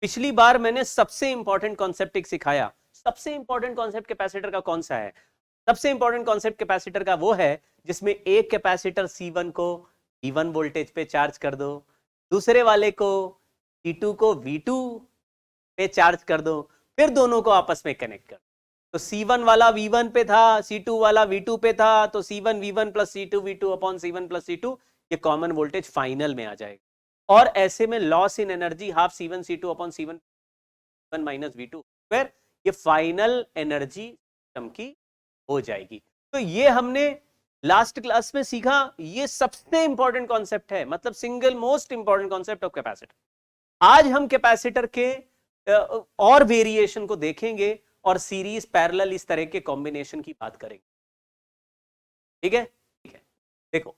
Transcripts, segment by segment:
पिछली बार मैंने सबसे इंपॉर्टेंट कॉन्सेप्ट एक सिखाया। सबसे इंपॉर्टेंट कॉन्सेप्ट कैपेसिटर का कौन सा है? सबसे इंपॉर्टेंट कॉन्सेप्ट कैपेसिटर का वो है जिसमें एक कैपेसिटर C1 को V1 वोल्टेज पे चार्ज कर दो, दूसरे वाले को C2 को V2 पे चार्ज कर दो, फिर दोनों को आपस में कनेक्ट कर। तो C1 वाला V1 पे था, C2 वाला V2 पे था, तो C1 V1 plus C2 V2 upon C1 plus C2, ये कॉमन वोल्टेज फाइनल में आ जाएगा। और ऐसे में loss in energy half C1 C2 upon C1 minus V2 फिर ये फाइनल एनर्जी सिस्टम की हो जाएगी। तो ये हमने लास्ट क्लास में सीखा। ये सबसे इंपॉर्टेंट कॉन्सेप्ट है, मतलब single most important concept of capacitor. आज हम कैपेसिटर के और वेरिएशन को देखेंगे और सीरीज पैरेलल इस तरह के कॉम्बिनेशन की बात करेंगे। ठीक है, ठीक है। देखो,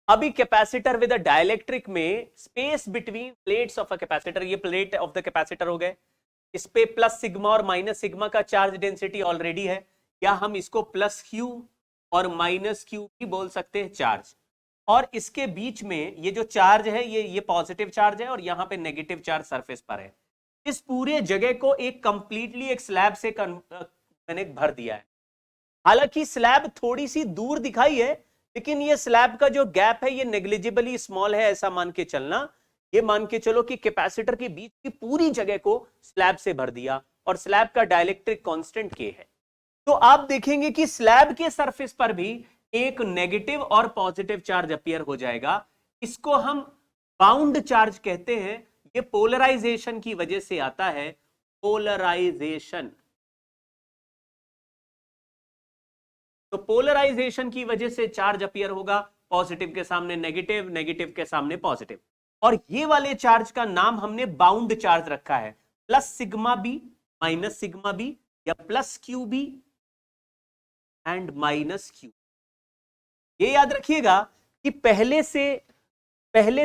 अभी कैपेसिटर विद अ डाइलेक्ट्रिक में space between plates of a capacitor, ये प्लेट ऑफ द कैपेसिटर हो गए, इस पे प्लस सिग्मा और माइनस सिग्मा का चार्ज डेंसिटी ऑलरेडी है, या हम इसको प्लस क्यू और माइनस क्यू भी बोल सकते हैं चार्ज। और इसके बीच में ये जो चार्ज है ये पॉजिटिव चार्ज है और यहां पे नेगेटिव चार्ज सरफेस पर है। इस पूरे जगह को एक कंप्लीटली एक स्लैब से मैंने भर दिया है। हालांकि स्लैब थोड़ी सी दूर दिखाई है, लेकिन ये स्लैब का जो गैप है ये नेग्लिजिबली स्मॉल है, ऐसा मान के चलना। ये मान के चलो कि कैपेसिटर के बीच की पूरी जगह को स्लैब से भर दिया और स्लैब का डाइलेक्ट्रिक कांस्टेंट K है। तो आप देखेंगे कि स्लैब के सरफेस पर भी एक नेगेटिव और पॉजिटिव चार्ज अपीयर हो जाएगा। इसको हम बाउंड चार्ज कहते हैं। ये पोलराइजेशन की वजह से आता है, पोलराइजेशन। तो पोलराइजेशन की वजह से चार्ज अपीयर होगा, पॉजिटिव के सामने नेगेटिव, नेगेटिव के सामने पॉजिटिव। और ये वाले चार्ज का नाम हमने बाउंड चार्ज रखा है, plus sigma B minus sigma B, या plus Q B and minus Q. ये याद रखिएगा कि पहले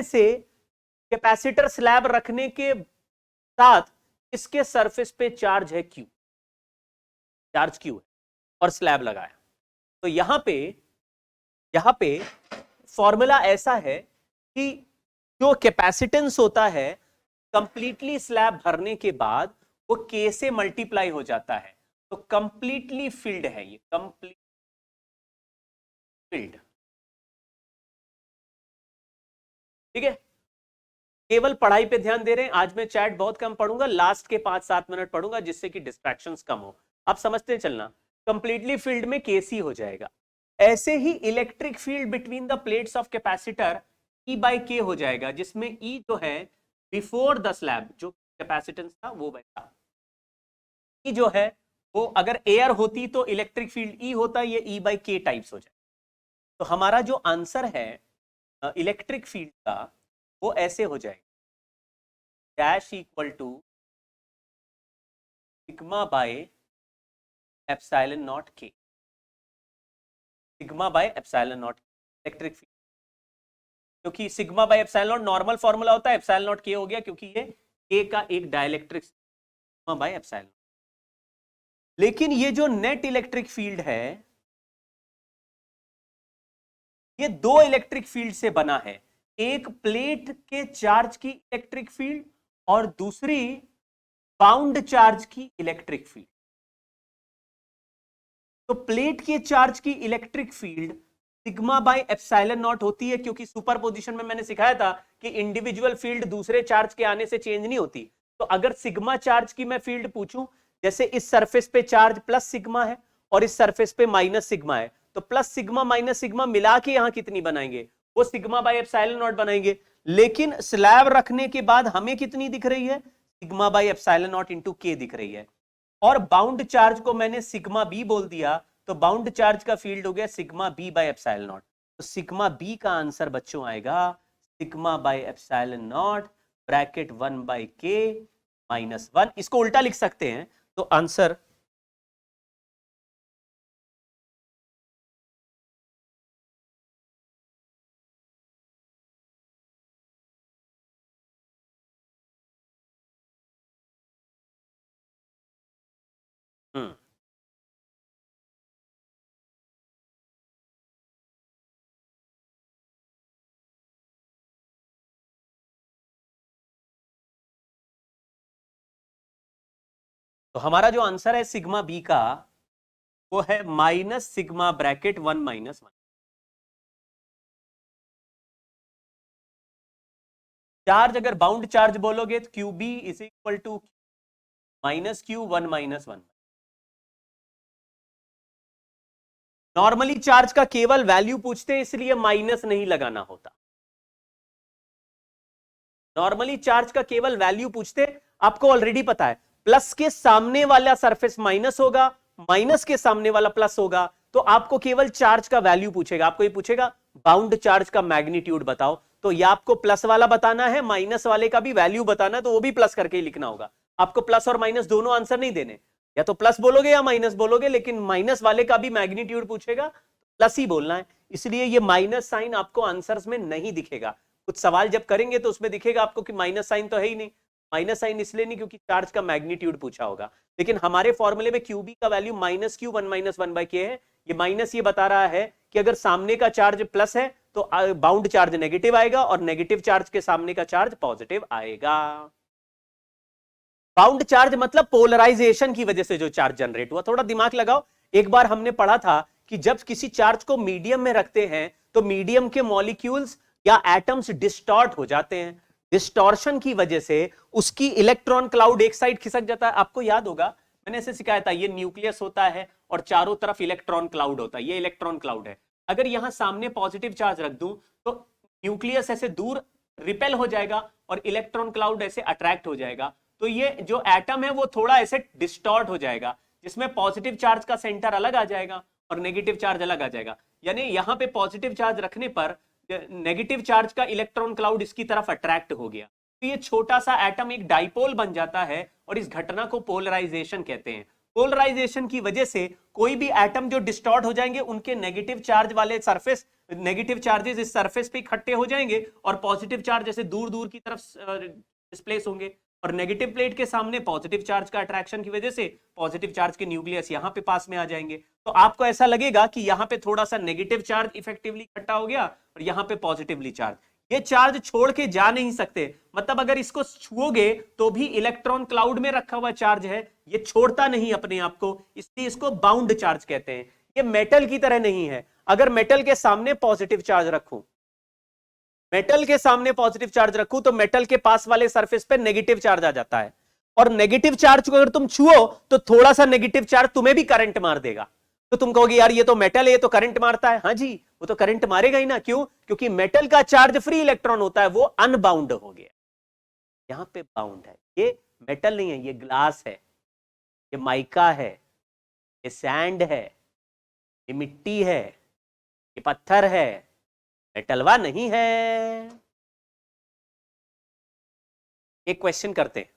से कैपेसिटर स्लैब रखने के साथ इसके सरफेस पे चार्ज है क्यू, चार्ज क्यू है, और स्लैब लगाया। तो यहां पे फॉर्मूला ऐसा है कि जो कैपेसिटेंस होता है कंप्लीटली स्लैब भरने के बाद वो K से मल्टीप्लाई हो जाता है, तो कंप्लीटली फिल्ड है ये, कंप्लीट फिल्ड। ठीक है, केवल पढ़ाई पे ध्यान दे रहे हैं। आज मैं चैट बहुत कम पढ़ूंगा, लास्ट के 5-7 मिनट पढ़ूंगा जिससे कि डिस्ट्रैक्शंस कम हो। आप समझते चलना, कंप्लीटली फील्ड में KC हो जाएगा। ऐसे ही electric field between the plates of capacitor E by K हो जाएगा, जिसमें E जो है बिफोर द स्लैब जो कैपेसिटेंस था वो बैठा, E जो है वो अगर एयर होती तो इलेक्ट्रिक फील्ड E होता, ये E बाई K टाइप्स हो जाए। तो हमारा जो आंसर है इलेक्ट्रिक फील्ड का वो ऐसे हो जाएगा, dash equal to sigma by epsilon not K, sigma by epsilon not electric field, क्योंकि sigma by epsilon not normal formula होता है, एप्सिलॉन नॉट K हो गया क्योंकि ये K का एक डाइलेक्ट्रिक, सिग्मा बाय एप्सिलॉन। लेकिन ये जो नेट इलेक्ट्रिक फील्ड है ये दो इलेक्ट्रिक फील्ड से बना है, एक प्लेट के चार्ज की इलेक्ट्रिक फील्ड और दूसरी बाउंड चार्ज की इलेक्ट्रिक फील्ड। तो प्लेट के चार्ज की electric field sigma by epsilon not होती है, क्योंकि सुपरपोजिशन में मैंने सिखाया था कि इंडिविजुअल फील्ड दूसरे चार्ज के आने से चेंज नहीं होती। तो अगर सिग्मा चार्ज की मैं फील्ड पूछूं, जैसे इस सरफेस पे चार्ज प्लस सिग्मा है और इस सरफेस पे माइनस सिग्मा है, तो प्लस सिग्मा माइनस सिग्मा मिला के यहां कितनी बनाएंगे, वो सिग्मा बाय एप्सिलॉन नॉट बनाएंगे। लेकिन स्लैब रखने के बाद हमें कितनी दिख रही है, sigma by epsilon not into K दिख रही है। और बाउंड चार्ज को मैंने सिग्मा बी बोल दिया, तो बाउंड चार्ज का फील्ड हो गया sigma b by epsilon naught. तो सिग्मा बी का आंसर बच्चों आएगा sigma by epsilon naught bracket 1/K -1। इसको उल्टा लिख सकते हैं, तो आंसर तो हमारा जो आंसर है सिग्मा बी का वो है माइनस सिग्मा ब्रैकेट 1 - 1। चार्ज अगर बाउंड चार्ज बोलोगे तो q b is equal to minus q 1 - 1। Normally charge का केवल वैल्यू पूछते हैं, इसलिए माइनस नहीं लगाना होता। नॉर्मली चार्ज का केवल वैल्यू पूछते, आपको ऑलरेडी पता है प्लस के सामने वाला सरफेस माइनस होगा, माइनस के सामने वाला प्लस होगा, तो आपको केवल चार्ज का वैल्यू पूछेगा। आपको ये पूछेगा बाउंड चार्ज का मैग्नीट्यूड बताओ, तो या आपको प्लस वाला बताना है, माइनस वाले का भी वैल्यू बताना है, तो वो भी प्लस करके ही लिखना होगा। आपको प्लस और माइनस दोनों आंसर नहीं देने, या तो प्लस बोलोगे या माइनस बोलोगे, लेकिन माइनस वाले का भी मैग्नीट्यूड पूछेगा, प्लस ही बोलना है। इसलिए ये माइनस साइन आपको आंसर्स में नहीं दिखेगा। कुछ सवाल जब करेंगे तो उसमें दिखेगा आपको कि माइनस साइन तो है ही नहीं। माइनस साइन इसलिए नहीं क्योंकि चार्ज का मैग्नीट्यूड पूछा होगा, लेकिन हमारे फॉर्मूले में क्यूबी का वैल्यू माइनस क्यू 1 - 1/k है। ये माइनस ये बता रहा है कि अगर सामने का चार्ज प्लस है तो बाउंड चार्ज नेगेटिव आएगा, और नेगेटिव चार्ज के सामने का चार्ज पॉजिटिव आएगा। बाउंड चार्ज मतलब पोलराइजेशन की वजह से जो चार्ज जनरेट हुआ। थोड़ा दिमाग लगाओ, एक बार हमने पढ़ा था कि जब किसी चार्ज को मीडियम में रखते हैं तो मीडियम के मॉलिक्यूल्स या एटम्स डिस्टॉर्ट हो जाते हैं। डिस्टॉर्शन की वजह से उसकी इलेक्ट्रॉन क्लाउड एक साइड खिसक जाता है। आपको याद होगा मैंने ऐसे सिखाया था, ये न्यूक्लियस होता है और चारों तरफ इलेक्ट्रॉन क्लाउड होता है। ये इलेक्ट्रॉन क्लाउड है। अगर यहां सामने पॉजिटिव चार्ज रख दूं तो न्यूक्लियस ऐसे दूर रिपेल हो जाएगा और इलेक्ट्रॉन क्लाउड ऐसे अट्रैक्ट हो जाएगा। तो ये जो एटम है वो थोड़ा ऐसे डिस्टॉर्ट हो जाएगा, जिसमें पॉजिटिव चार्ज का सेंटर अलग आ जाएगा और नेगेटिव चार्ज अलग आ जाएगा। यानी यहां पे पॉजिटिव चार्ज रखने पर नेगेटिव चार्ज का इलेक्ट्रॉन क्लाउड इसकी तरफ अट्रैक्ट हो गया, तो ये छोटा सा एटम एक डाइपोल बन जाता है, और इस घटना को पोलराइजेशन कहते हैं। पोलराइजेशन की वजह से कोई भी एटम जो डिस्टॉर्ट हो जाएंगे, उनके नेगेटिव चार्ज वाले सरफेस, नेगेटिव चार्जेस इस सरफेस पे इकट्ठे हो जाएंगे, और पॉजिटिव चार्ज जैसे दूर दूर की तरफ डिस्प्लेस होंगे। और नेगेटिव प्लेट के सामने पॉजिटिव चार्ज का अट्रैक्शन की वजह से पॉजिटिव चार्ज के न्यूक्लियस यहां पे पास में आ जाएंगे। तो आपको ऐसा लगेगा कि यहां पे थोड़ा सा नेगेटिव चार्ज इफेक्टिवली इकट्ठा हो गया और यहां पे पॉजिटिवली चार्ज। ये चार्ज छोड़ के जा नहीं सकते, मतलब अगर इसको छुओगे तो भी इलेक्ट्रॉन क्लाउड में रखा हुआ चार्ज है, ये छोड़ता नहीं अपने आप को, इसलिए इसको बाउंड चार्ज कहते हैं। ये मेटल की तरह नहीं है। अगर मेटल के सामने पॉजिटिव चार्ज रखूं, मेटल के सामने पॉजिटिव चार्ज रखूं, तो मेटल के पास वाले सरफेस पे नेगेटिव चार्ज आ जाता है, और नेगेटिव चार्ज को अगर तुम छुओ तो थोड़ा सा नेगेटिव चार्ज तुम्हें भी करंट मार देगा। तो तुम कहोगे यार ये तो मेटल है, ये तो करंट मारता है। हाँ जी, वो तो करंट मारेगा ही ना। क्यों? क्योंकि मेटल का चार्ज फ्री इलेक्ट्रॉन होता है, वो अनबाउंड हो गया। यहां पे बाउंड है। ये मेटल नहीं है, ये ग्लास है, ये माइका है, ये सैंड है, ये मिट्टी है, ये पत्थर है, मेटलवा नहीं है। एक क्वेश्चन करते हैं।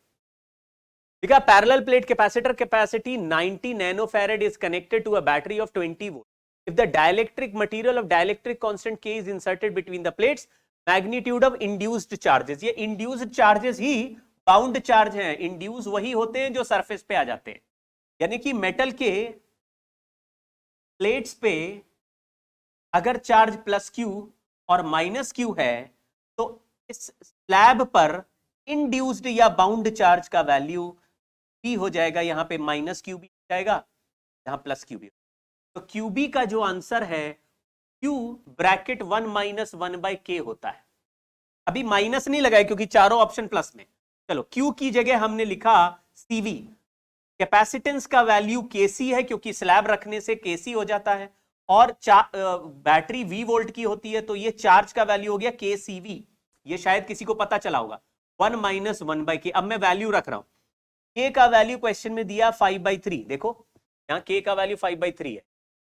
ठीक है, parallel plate capacitor capacity 90 nanofarad is connected to a battery of 20 volt. If the dielectric material of dielectric constant K is inserted between the plates, magnitude of induced charges. ये इंड्यूस्ड चार्जेस ही bound charge हैं। Induce वही होते हैं जो surface पे आ जाते हैं। यानी कि मेटल के प्लेट्स पे अगर चार्ज प्लस क्यू और माइनस क्यू है, तो इस स्लैब पर इंड्यूस्ड या बाउंड चार्ज का वैल्यू भी हो जाएगा। यहां पे माइनस क्यू भी हो जाएगा, यहां प्लस क्यू भी। तो क्यू बी का जो आंसर है क्यू ब्रैकेट 1 - 1/k होता है। अभी माइनस नहीं लगाए क्योंकि चारों ऑप्शन प्लस में। चलो क्यू की जगह हमने लिखा सीवी। कैपेसिटेंस का वैल्यू केसी है क्योंकि स्लैब रखने से केसी हो जाता है, और बैटरी वी वोल्ट की होती है, तो ये चार्ज का वैल्यू हो गया के सी वी। ये शायद किसी को पता चला होगा, 1 - 1/k। अब मैं वैल्यू रख रहा हूं। के का वैल्यू क्वेश्चन में दिया 5/3। देखो यहां के का वैल्यू 5/3 है।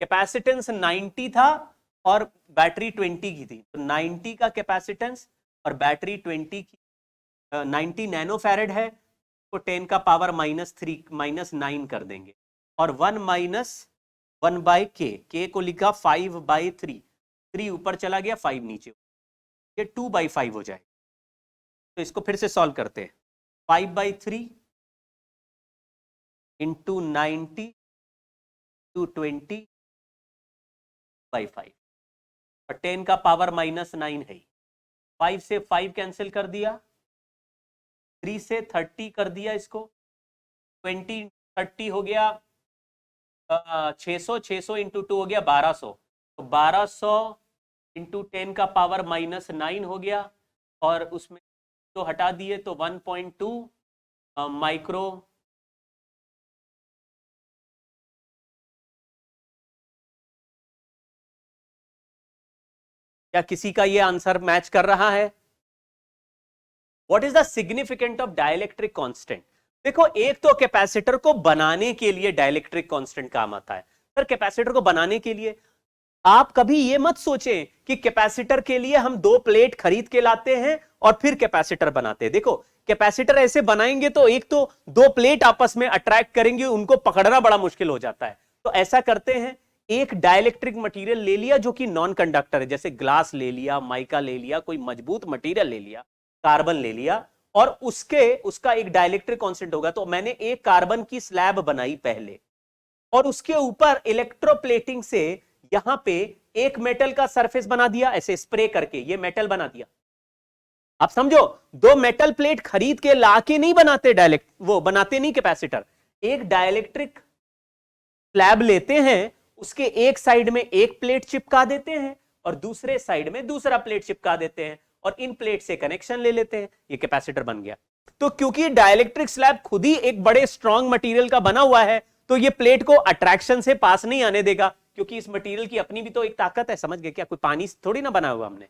कैपेसिटेंस 90 था और बैटरी 20 की थी, तो 90 का कैपेसिटेंस और बैटरी 20 की 90 नैनो फैरेड है, तो 10 का पावर -9 कर देंगे, और 1 - 1/k। के को लिखा 5/3, 3 ऊपर चला गया, 5 नीचे, ये 2/5 हो जाए। तो इसको फिर से सॉल्व करते हैं। 5/3 इंटू 90 टू 20/5, और 10 का पावर -9 है। 5 से 5 कैंसिल कर दिया, 3 से 30 कर दिया, इसको 20 30 हो गया 600, 600 इंटू 2 हो गया 1200, तो 1200 इंटू 10 का पावर -9 हो गया, और उसमें तो हटा दिए तो 1.2 माइक्रो। क्या किसी का ये आंसर मैच कर रहा है? What is the significant of dielectric constant? देखो, एक तो कैपेसिटर को बनाने के लिए डाइलेक्ट्रिक कांस्टेंट काम आता है। सर कैपेसिटर को बनाने के लिए आप कभी ये मत सोचें कि कैपेसिटर के लिए हम 2 प्लेट खरीद के लाते हैं और फिर कैपेसिटर बनाते हैं। देखो, कैपेसिटर ऐसे बनाएंगे तो एक तो 2 प्लेट आपस में अट्रैक्ट करेंगे, उनको पकड़ना बड़ा मुश्किल हो जाता है। तो ऐसा करते हैं, एक डाइलेक्ट्रिक मटेरियल ले लिया जो कि नॉन कंडक्टर है, जैसे ग्लास ले लिया, माइका ले लिया, कोई मजबूत मटेरियल ले लिया, कार्बन ले लिया, और उसका एक डाइलेक्ट्रिक कांस्टेंट होगा। तो मैंने एक कार्बन की स्लैब बनाई पहले, और उसके ऊपर इलेक्ट्रोप्लेटिंग से यहां पे एक मेटल का सरफेस बना दिया, ऐसे स्प्रे करके ये मेटल बना दिया। आप समझो, 2 मेटल प्लेट खरीद के लाके नहीं बनाते डायलेक्ट, वो बनाते नहीं कैपेसिटर। एक डाइलेक्ट्रिक स्लैब लेते हैं, उसके एक साइड में एक प्लेट चिपका देते हैं और दूसरे साइड में दूसरा प्लेट चिपका देते हैं, और इन प्लेट से कनेक्शन ले लेते हैं, ये कैपेसिटर बन गया। तो क्योंकि डाइलेक्ट्रिक स्लैब खुद ही एक बड़े स्ट्रॉन्ग मटेरियल का बना हुआ है, तो ये प्लेट को अट्रैक्शन से पास नहीं आने देगा, क्योंकि इस मटेरियल की अपनी भी तो एक ताकत है। समझ गए क्या? कोई पानी थोड़ी ना बना हुआ हमने,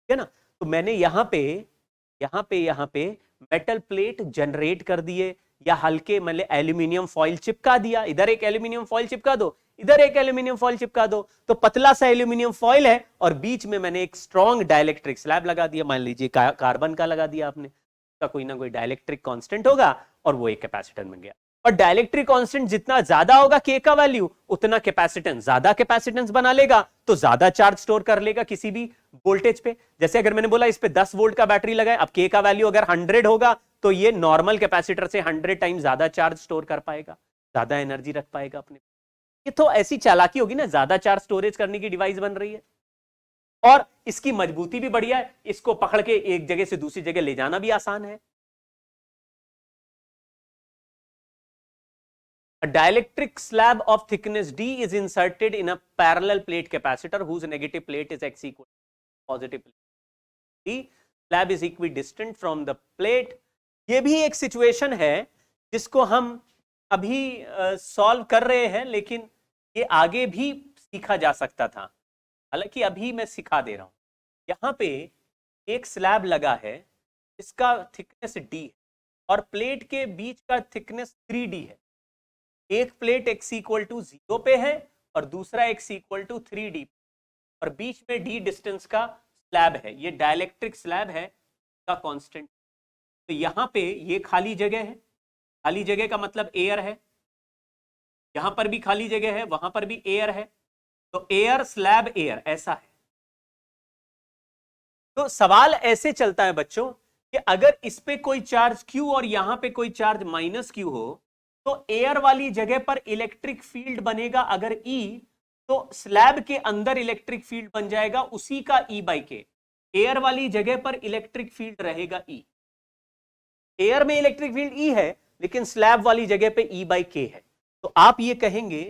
है ना? तो मैंने यहां पे मेटल प्लेट जनरेट कर दिए, या हल्के मतलब एल्यूमिनियम फॉइल चिपका दिया। इधर एक एल्यूमिनियम फॉइल चिपका दो, इधर एक एल्यूमिनियम फॉइल चिपका दो, तो पतला सा एल्यूमिनियम फॉइल है, और बीच में मैंने एक स्ट्रॉन्ग डाइलेक्ट्रिक स्लैब लगा दिया। मान लीजिए कार्बन का लगा दिया आपने, का कोई ना कोई डाइलेक्ट्रिक कांस्टेंट होगा, और वो एक कैपेसिटर बन गया। और डाइलेक्ट्रिक कांस्टेंट जितना ज्यादा होगा के का वैल्यू, उतना कैपेसिटेंस, ज्यादा कैपेसिटेंस बना लेगा तो ज्यादा चार्ज स्टोर कर लेगा किसी भी वोल्टेज पे। जैसे अगर मैंने बोला इस पे 10 वोल्ट का बैटरी लगाए, अब के का वैल्यू अगर 100 होगा, तो ये नॉर्मल कैपेसिटर से 100 टाइम ज्यादा चार्ज स्टोर कर पाएगा, ज्यादा एनर्जी रख पाएगा अपने। ये तो ऐसी चालाकी होगी ना, ज्यादा चार्ज स्टोरेज करने की डिवाइस बन रही है, और इसकी मजबूती भी बढ़िया है, इसको पकड़ के एक जगह से दूसरी जगह ले जाना भी आसान है। A dielectric slab of thickness D is inserted in a parallel plate capacitor whose negative plate is x equal to positive plate D. Slab is equidistant from the plate. ये भी एक सिचुएशन है जिसको हम अभी सॉल्व कर रहे हैं, लेकिन ये आगे भी सीखा जा सकता था, हालांकि अभी मैं सिखा दे रहा हूं। यहां पे एक स्लैब लगा है जिसका थिकनेस D है, और प्लेट के बीच का थिकनेस 3D है। एक प्लेट x इक्वल टू 0 पे है और दूसरा x इक्वल टू 3D, और बीच में d डिस्टेंस का स्लैब है। ये डाइलेक्ट्रिक स्लैब है का कांस्टेंट। तो यहां पे ये खाली जगह है, खाली जगह का मतलब एयर है, यहां पर भी खाली जगह है, वहां पर भी एयर है, तो एयर स्लैब एयर ऐसा है। तो सवाल ऐसे चलता है बच्चों कि अगर इस पे कोई चार्ज Q और यहां पे कोई चार्ज -Q हो, तो एयर वाली जगह पर इलेक्ट्रिक फील्ड बनेगा अगर E, तो स्लैब के अंदर इलेक्ट्रिक फील्ड बन जाएगा उसी का E/K। एयर वाली जगह पर इलेक्ट्रिक फील्ड रहेगा E। एयर में इलेक्ट्रिक फील्ड E है, लेकिन स्लैब वाली जगह पे E/K है। तो आप ये कहेंगे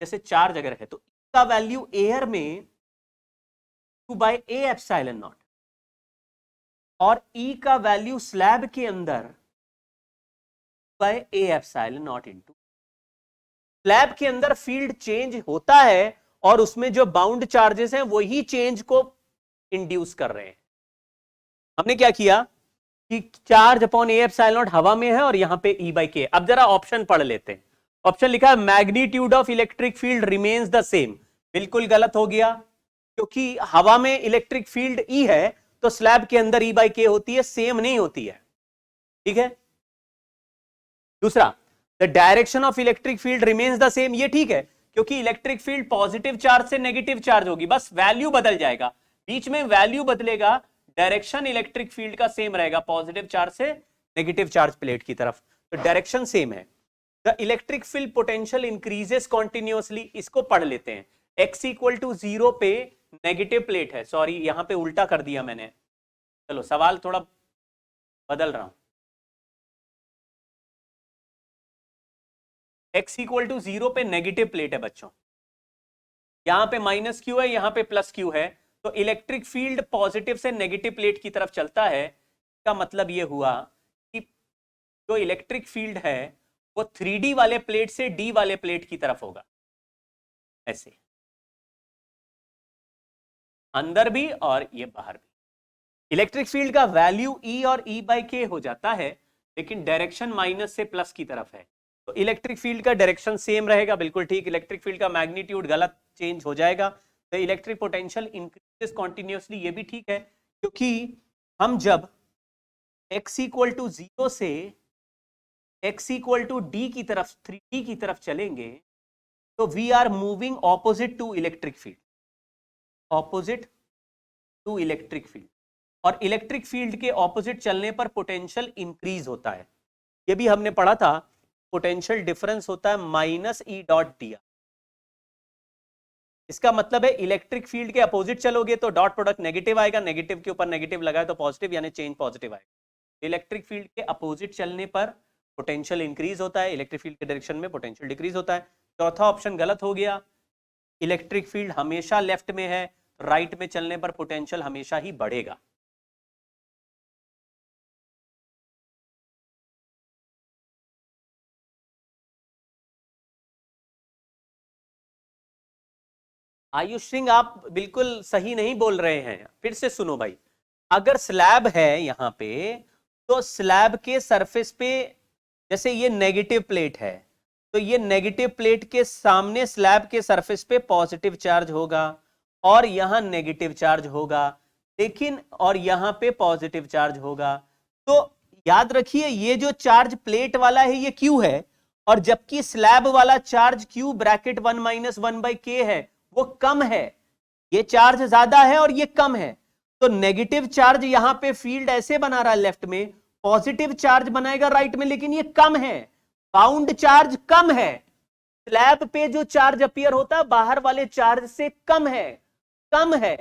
जैसे चार्ज अगर है तो E का वैल्यू एयर में 2/A∁0, और E का वैल्यू स्लैब के अंदर A∁0 इंटू। स्लैब के अंदर फील्ड चेंज होता है, और उसमें जो बाउंड चार्जेस हैं वही चेंज को इंड्यूस कर रहे हैं। हमने क्या किया कि चार्ज अपॉन A∁0 हवा में है और यहां पे E/K। अब जरा ऑप्शन पढ़ लेते हैं। ऑप्शन लिखा है magnitude of electric field remains the same. बिल्कुल गलत हो गया, क्योंकि हवा में इलेक्ट्रिक फील्ड E है, तो स्लैब के अंदर E/K होती है, सेम नहीं होती है। ठीक है। दूसरा, the direction of electric field remains the same. ये ठीक है, क्योंकि इलेक्ट्रिक फील्ड पॉजिटिव चार्ज से नेगेटिव चार्ज होगी, बस वैल्यू बदल जाएगा, बीच में वैल्यू बदलेगा, डायरेक्शन इलेक्ट्रिक फील्ड का सेम रहेगा, पॉजिटिव चार्ज से नेगेटिव चार्ज प्लेट की तरफ, तो डायरेक्शन सेम है। The electric field potential increases continuously. इसको पढ़ लेते हैं। x इक्वल टू 0 पे नेगेटिव प्लेट है, सॉरी यहां पे उल्टा कर दिया मैंने, चलो सवाल थोड़ा बदल रहा हूं। x इक्वल टू 0 पे नेगेटिव प्लेट है बच्चों, यहां पे माइनस क्यू है, यहां पे प्लस क्यू है, तो इलेक्ट्रिक फील्ड पॉजिटिव से नेगेटिव प्लेट की तरफ चलता है। इसका मतलब यह हुआ कि जो इलेक्ट्रिक फील्ड है वो 3D वाले प्लेट से D वाले प्लेट की तरफ होगा, ऐसे अंदर भी और ये बाहर भी। इलेक्ट्रिक फील्ड का वैल्यू E और E/K हो जाता है, लेकिन डायरेक्शन माइनस से प्लस की तरफ है, तो इलेक्ट्रिक फील्ड का डायरेक्शन सेम रहेगा, बिल्कुल ठीक। इलेक्ट्रिक फील्ड का मैग्नीट्यूड गलत चेंज हो जाएगा, तो इलेक्ट्रिक पोटेंशियल इंक्रीजेस कॉन्टिन्यूसली, ये भी ठीक है, क्योंकि हम जब x इक्वल टू 0 से x इक्वल टू D की तरफ 3D की तरफ चलेंगे, तो we are moving opposite to electric field, opposite to electric field, और इलेक्ट्रिक फील्ड के ऑपोजिट चलने पर पोटेंशियल इंक्रीज होता है। ये भी हमने पढ़ा था, पोटेंशियल डिफरेंस होता है minus E dot D R. इसका मतलब है इलेक्ट्रिक फील्ड के अपोजिट चलोगे तो डॉट प्रोडक्ट नेगेटिव आएगा, नेगेटिव के ऊपर नेगेटिव लगाए तो पॉजिटिव, यानी चेंज पॉजिटिव आएगा। इलेक्ट्रिक फील्ड के अपोजिट चलने पर पोटेंशियल इंक्रीज होता है, इलेक्ट्रिक फील्ड के डायरेक्शन में पोटेंशियल डिक्रीज होता है। चौथा ऑप्शन गलत हो गया, इलेक्ट्रिक फील्ड हमेशा लेफ्ट में है, राइट में चलने पर पोटेंशियल हमेशा ही बढ़ेगा। आयुष सिंह, आप बिल्कुल सही नहीं बोल रहे हैं, फिर से सुनो भाई। अगर स्लैब है यहां पे, तो स्लैब के सरफेस पे जैसे ये नेगेटिव प्लेट है, तो ये नेगेटिव प्लेट के सामने स्लैब के सरफेस पे पॉजिटिव चार्ज होगा, और यहां नेगेटिव चार्ज होगा, लेकिन और यहां पे पॉजिटिव चार्ज होगा। तो याद रखिए, ये जो चार्ज प्लेट वाला है ये Q है, और जबकि स्लैब वाला charge Q bracket 1 minus 1/K है, वो कम है। ये चार्ज ज्यादा है और ये कम है, तो नेगेटिव चार्ज यहां पे फील्ड ऐसे बना रहा है लेफ्ट में, पॉजिटिव चार्ज बनाएगा राइट में, लेकिन ये कम है, बाउंड चार्ज कम है। स्लैब पे जो चार्ज अपीयर होता है बाहर वाले चार्ज से कम है, कम है,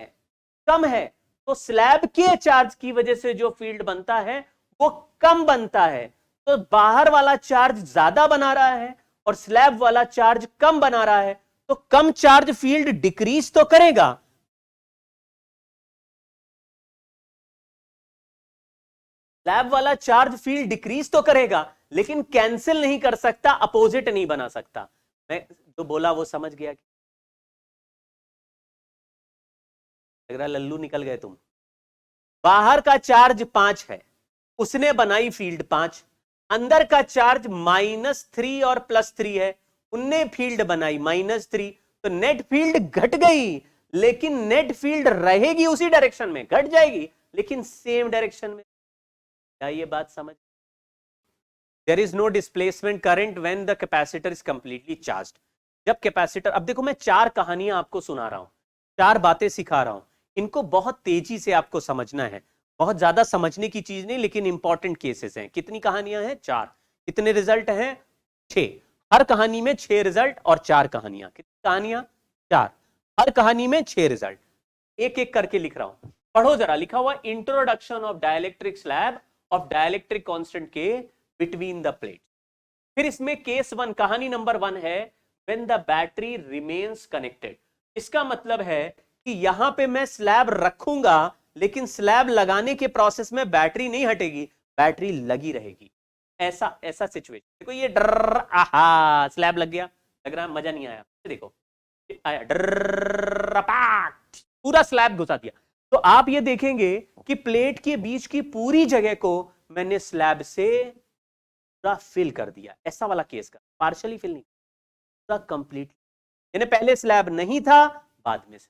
कम है। तो स्लैब के चार्ज की वजह से जो फील्ड बनता है वो कम बनता है, तो बाहर वाला चार्ज ज्यादा बना रहा है और स्लैब वाला चार्ज कम बना रहा है, तो कम चार्ज फील्ड डिक्रीज तो करेगा। स्लैब वाला चार्ज फील्ड डिक्रीज तो करेगा, लेकिन कैंसिल नहीं कर सकता, अपोजिट नहीं बना सकता। मैं जो बोला वो समझ गया? लग रहा लल्लू निकल गए तुम। बाहर का चार्ज 5 है, उसने बनाई फील्ड 5, अंदर का चार्ज -3 और +3 है, उनने फील्ड बनाई -3, तो नेट फील्ड घट गई, लेकिन नेट फील्ड रहेगी उसी डायरेक्शन में, घट जाएगी लेकिन सेम डायरेक्शन में। क्या ये बात समझ? There is no displacement current when the capacitor is completely charged. जब कैपेसिटर, अब देखो मैं 4 कहानियां आपको सुना रहा हूं, 4 बातें सिखा रहा हूं, इनको बहुत तेजी से आपको समझना है, बहुत ज्यादा समझने की चीज नहीं, लेकिन इंपॉर्टेंट केसेस हैं। कितनी कहानियां हैं? 4। कितने रिजल्ट हैं? 6। हर कहानी में 6 रिजल्ट और 4 कहानियां। कितनी कहानियां? 4। हर कहानी में 6 रिजल्ट। एक एक करके लिख रहा हूं, पढ़ो जरा। लिखा हुआ introduction of dielectric slab of dielectric constant के बिटवीन द प्लेट। फिर इसमें केस 1, कहानी नंबर 1 है when the battery remains connected. इसका मतलब है कि यहां पे मैं स्लैब रखूंगा, लेकिन स्लैब लगाने के प्रोसेस में बैटरी नहीं हटेगी, बैटरी लगी रहेगी। ऐसा ऐसा सिचुएशन। देखो ये डर, आहा स्लैब लग गया, लग रहा है मजा नहीं आया। देखो आया डर, पूरा स्लैब घुसा दिया। तो आप ये देखेंगे कि प्लेट के बीच की पूरी जगह को मैंने स्लैब से पूरा फिल कर दिया। ऐसा वाला केस का पार्शियली फिल नहीं, पूरा कंप्लीट, यानी पहले स्लैब नहीं था, बाद में से।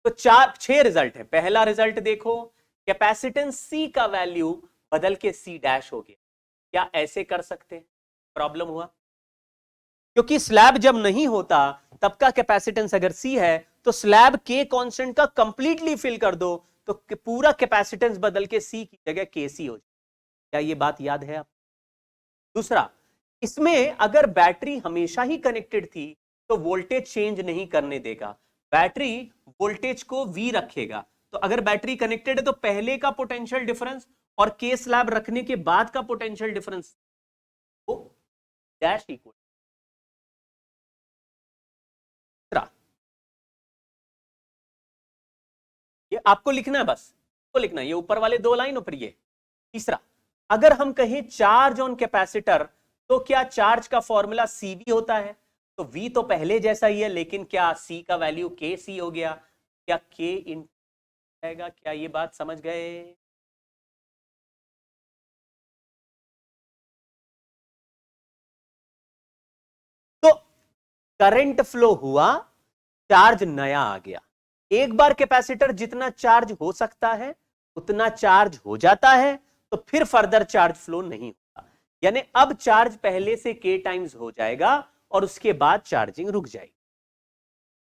तो 6 रिजल्ट है। पहला रिजल्ट देखो, कैपेसिटेंस C का वैल्यू बदल के C' हो गया। क्या ऐसे कर सकते हैं? प्रॉब्लम हुआ, क्योंकि स्लैब जब नहीं होता तब का कैपेसिटेंस अगर C है, तो स्लैब के कांस्टेंट का कंप्लीटली फिल कर दो, तो पूरा कैपेसिटेंस बदल के C की जगह KC हो जाए। क्या ये बात याद है आप? दूसरा, इसमें अगर बैटरी हमेशा ही कनेक्टेड थी तो वोल्टेज चेंज नहीं करने देगा, बैटरी वोल्टेज को V रखेगा। तो अगर बैटरी कनेक्टेड है तो पहले का पोटेंशियल डिफरेंस और के स्लैब रखने के बाद का पोटेंशियल डिफरेंस वो डैश इक्वल, ये आपको लिखना है, बस आपको लिखना है, ये ऊपर वाले दो लाइन ऊपर ये। तीसरा, अगर हम कहें चार्ज ऑन कैपेसिटर, तो क्या चार्ज का फॉर्मूला CV होता है? तो V तो पहले जैसा ही है, लेकिन क्या C का वैल्यू KC हो गया? क्या K इन आएगा? क्या ये बात समझ गए? तो करंट फ्लो हुआ, चार्ज नया आ गया। एक बार कैपेसिटर जितना चार्ज हो सकता है उतना चार्ज हो जाता है, तो फिर फर्दर चार्ज फ्लो नहीं होता। यानी अब चार्ज पहले से K टाइम्स हो जाएगा और उसके बाद चार्जिंग रुक जाएगी।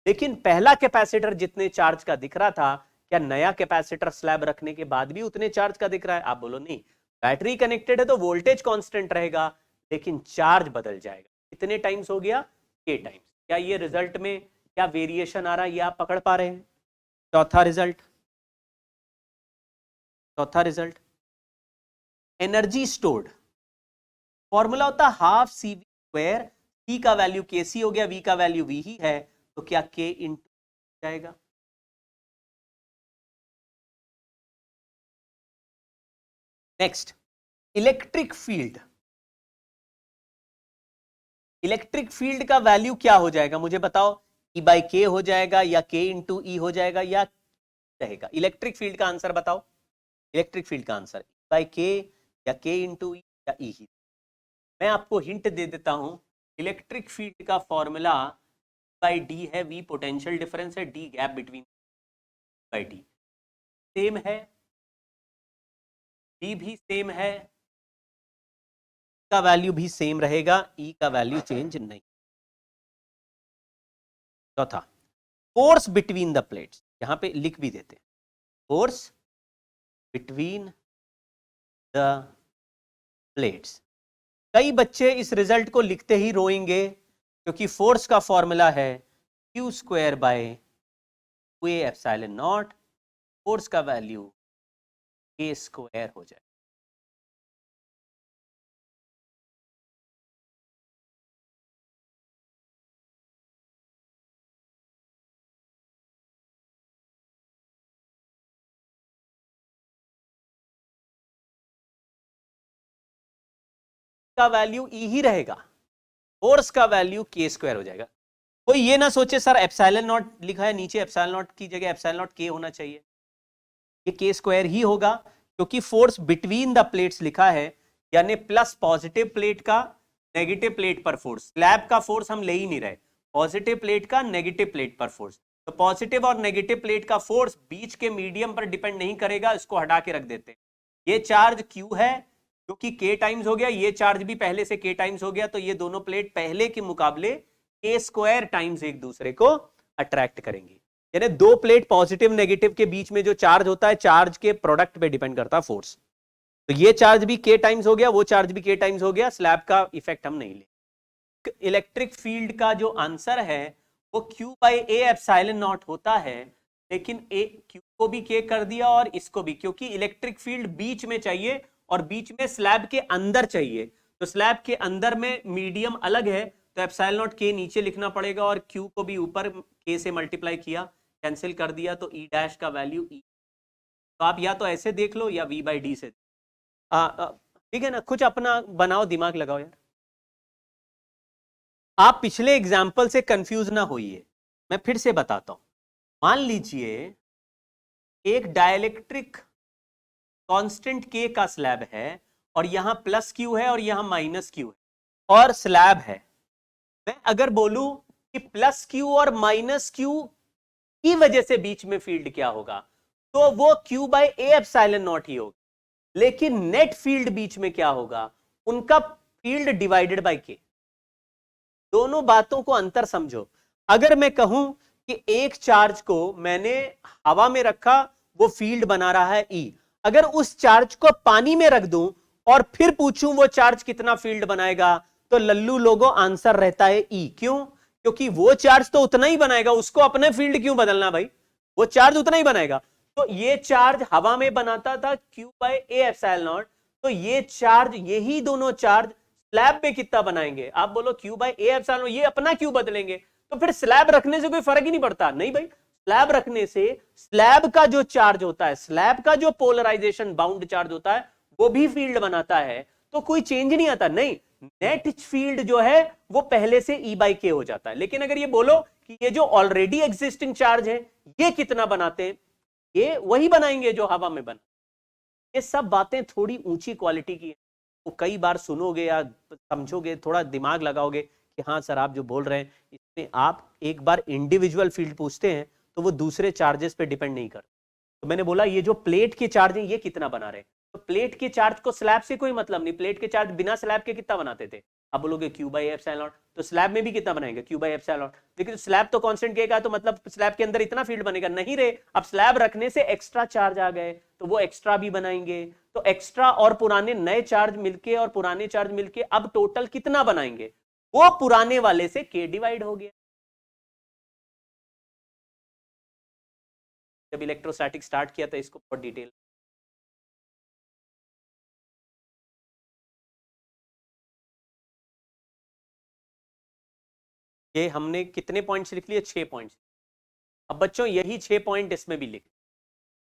लेकिन पहला कैपेसिटर जितने चार्ज का दिख रहा था, क्या नया कैपेसिटर स्लैब रखने के बाद भी उतने चार्ज का दिख रहा है? आप बोलो नहीं, बैटरी कनेक्टेड है तो वोल्टेज कांस्टेंट रहेगा, लेकिन चार्ज बदल जाएगा। कितने टाइम्स हो गया? K times. क्या ये रिजल्ट में क्या वेरिएशन आ रहा है, ये आप पकड़ पा रहे हैं? चौथा रिजल्ट, एनर्जी स्टोर्ड, फॉर्मूला होता हाफ CV स्क्वायर, C का वैल्यू KC हो गया, V का वैल्यू V ही है, तो क्या K इंटू जाएगा? Next, electric field, electric field का वैल्यू क्या हो जाएगा मुझे बताओ? E/K हो जाएगा या K इंटू E हो जाएगा या रहेगा? इलेक्ट्रिक फील्ड का आंसर बताओ, इलेक्ट्रिक फील्ड का आंसर E/K या K इंटू E या E ही। मैं आपको हिंट दे देता हूं, इलेक्ट्रिक फील्ड का फॉर्मूला बाई डी है, V पोटेंशियल डिफरेंस है, D gap between by D same है, D भी सेम है, का वैल्यू भी सेम रहेगा, E का वैल्यू चेंज नहीं। चौथा, फोर्स बिटवीन द प्लेट्स, यहां पे लिख भी देते हैं, फोर्स बिटवीन द प्लेट्स। कई बच्चे इस रिजल्ट को लिखते ही रोएंगे, क्योंकि फोर्स का फॉर्मूला है Q square by 2A epsilon not, force का वैल्यू K स्क्वायर हो जाए। का वैल्यू E ही रहेगा, फोर्स का वैल्यू K स्क्वायर हो जाएगा। कोई ये ना सोचे सर एप्सिलॉन नॉट लिखा है नीचे, एप्सिलॉन नॉट की जगह एप्सिलॉन नॉट K होना चाहिए, ये K स्क्वायर ही होगा, क्योंकि फोर्स बिटवीन द प्लेट्स लिखा है, यानी प्लस पॉजिटिव प्लेट का नेगेटिव प्लेट पर फोर्स। स्लैब का फोर्स हम ले ही नहीं रहे, पॉजिटिव प्लेट का नेगेटिव प्लेट पर फोर्स। तो पॉजिटिव और नेगेटिव प्लेट का फोर्स बीच के मीडियम पर डिपेंड नहीं करेगा, इसको हटा के रख देते हैं। ये चार्ज Q है जो कि K टाइम्स हो गया, ये चार्ज भी पहले से K टाइम्स हो गया, तो ये दोनों प्लेट पहले के मुकाबले K स्क्वायर टाइम्स एक दूसरे को अट्रैक्ट करेंगी। यानी दो प्लेट पॉजिटिव नेगेटिव के बीच में जो चार्ज होता है, चार्ज के प्रोडक्ट पे डिपेंड करता है फोर्स। तो ये चार्ज भी K टाइम्स हो गया, वो चार्ज भी K टाइम्स हो गया, स्लैब का इफेक्ट हम नहीं ले। इलेक्ट्रिक फील्ड का जो आंसर है वो Q/A एप्सिलॉन नॉट होता है, लेकिन Q को भी K कर दिया और इसको भी, क्योंकि इलेक्ट्रिक फील्ड बीच में चाहिए और बीच में स्लैब के अंदर चाहिए, तो स्लैब के अंदर में मीडियम अलग है, तो एप्सिलॉन नॉट K नीचे लिखना पड़ेगा और Q को भी ऊपर K से मल्टीप्लाई किया, कैंसिल कर दिया, तो E डैश का वैल्यू E। तो आप या तो ऐसे देख लो या V/D से, ठीक है ना, कुछ अपना बनाओ, दिमाग लगाओ यार। आप पिछले एग्जाम्पल से कंफ्यूज ना होइए, मैं फिर से बताता हूं। मान लीजिए एक डाइलेक्ट्रिक कांस्टेंट K का स्लैब है और यहां प्लस Q है और यहां माइनस Q है और स्लैब है। मैं अगर बोलूं कि प्लस Q और माइनस Q की वजह से बीच में फील्ड क्या होगा, तो वो Q/A एप्सिलॉन नॉट ही होगा, लेकिन नेट फील्ड बीच में क्या होगा, उनका फील्ड डिवाइडेड बाय K। दोनों बातों को अंतर समझो। अगर मैं कहूं कि एक चार्ज को मैंने हवा में रखा, वो फील्ड बना रहा है E, अगर उस चार्ज को पानी में रख दूं और फिर पूछूं वो चार्ज कितना फील्ड बनाएगा, तो लल्लू लोगों आंसर रहता है E। क्यों? क्योंकि वो चार्ज तो उतना ही बनाएगा, उसको अपने फील्ड क्यों बदलना भाई, वो चार्ज उतना ही बनाएगा। तो ये चार्ज हवा में बनाता था Q/A एप्सिलॉन नॉट, तो ये चार्ज, यही दोनों चार्ज स्लैब पे कितना बनाएंगे? आप बोलो क्यू बाई ए एप्सिलॉन, ये अपना क्यू बदलेंगे तो फिर स्लैब रखने से कोई फर्क ही नहीं पड़ता। नहीं भाई, स्लैब रखने से स्लैब का जो चार्ज होता है, स्लैब का जो पोलराइजेशन बाउंड चार्ज होता है, वो भी फील्ड बनाता है, तो कोई चेंज नहीं आता। नहीं, नेट फील्ड जो है वो पहले से E बाई के हो जाता है। लेकिन अगर ये बोलो कि ये जो ऑलरेडी एग्जिस्टिंग चार्ज है ये कितना बनाते हैं, ये वही बनाएंगे जो हवा में बना। ये सब बातें थोड़ी ऊंची क्वालिटी की है, तो कई बार सुनोगे या समझोगे, थोड़ा दिमाग लगाओगे कि हाँ सर आप जो बोल रहे हैं इसमें आप एक बार इंडिविजुअल फील्ड पूछते हैं तो वो दूसरे चार्जेस पे डिपेंड नहीं करते। तो मैंने बोला ये जो प्लेट के चार्ज हैं ये कितना बना रहे हैं, तो प्लेट के चार्ज को स्लैब से कोई मतलब नहीं। प्लेट के चार्ज बिना स्लैब के कितना बनाते थे? आप बोलोगे क्यू बाई एप्सिलॉन, तो स्लैब में भी कितना बनाएंगे? Q by epsilon. लेकिन स्लैब तो कांस्टेंट के का, तो मतलब स्लैब के अंदर इतना फील्ड बनेगा नहीं रे। अब स्लैब रखने से एक्स्ट्रा चार्ज आ गए तो वो एक्स्ट्रा भी बनाएंगे। तो एक्स्ट्रा और पुराने नए चार्ज मिलके और पुराने चार्ज मिलके अब टोटल कितना बनाएंगे? वो पुराने वाले से के डिवाइड हो गया। जब इलेक्ट्रोस्टैटिक स्टार्ट किया था इसको बहुत डिटेल, ये हमने कितने पॉइंट्स लिख लिए? 6 पॉइंट्स। अब बच्चों यही 6 पॉइंट इसमें भी लिख।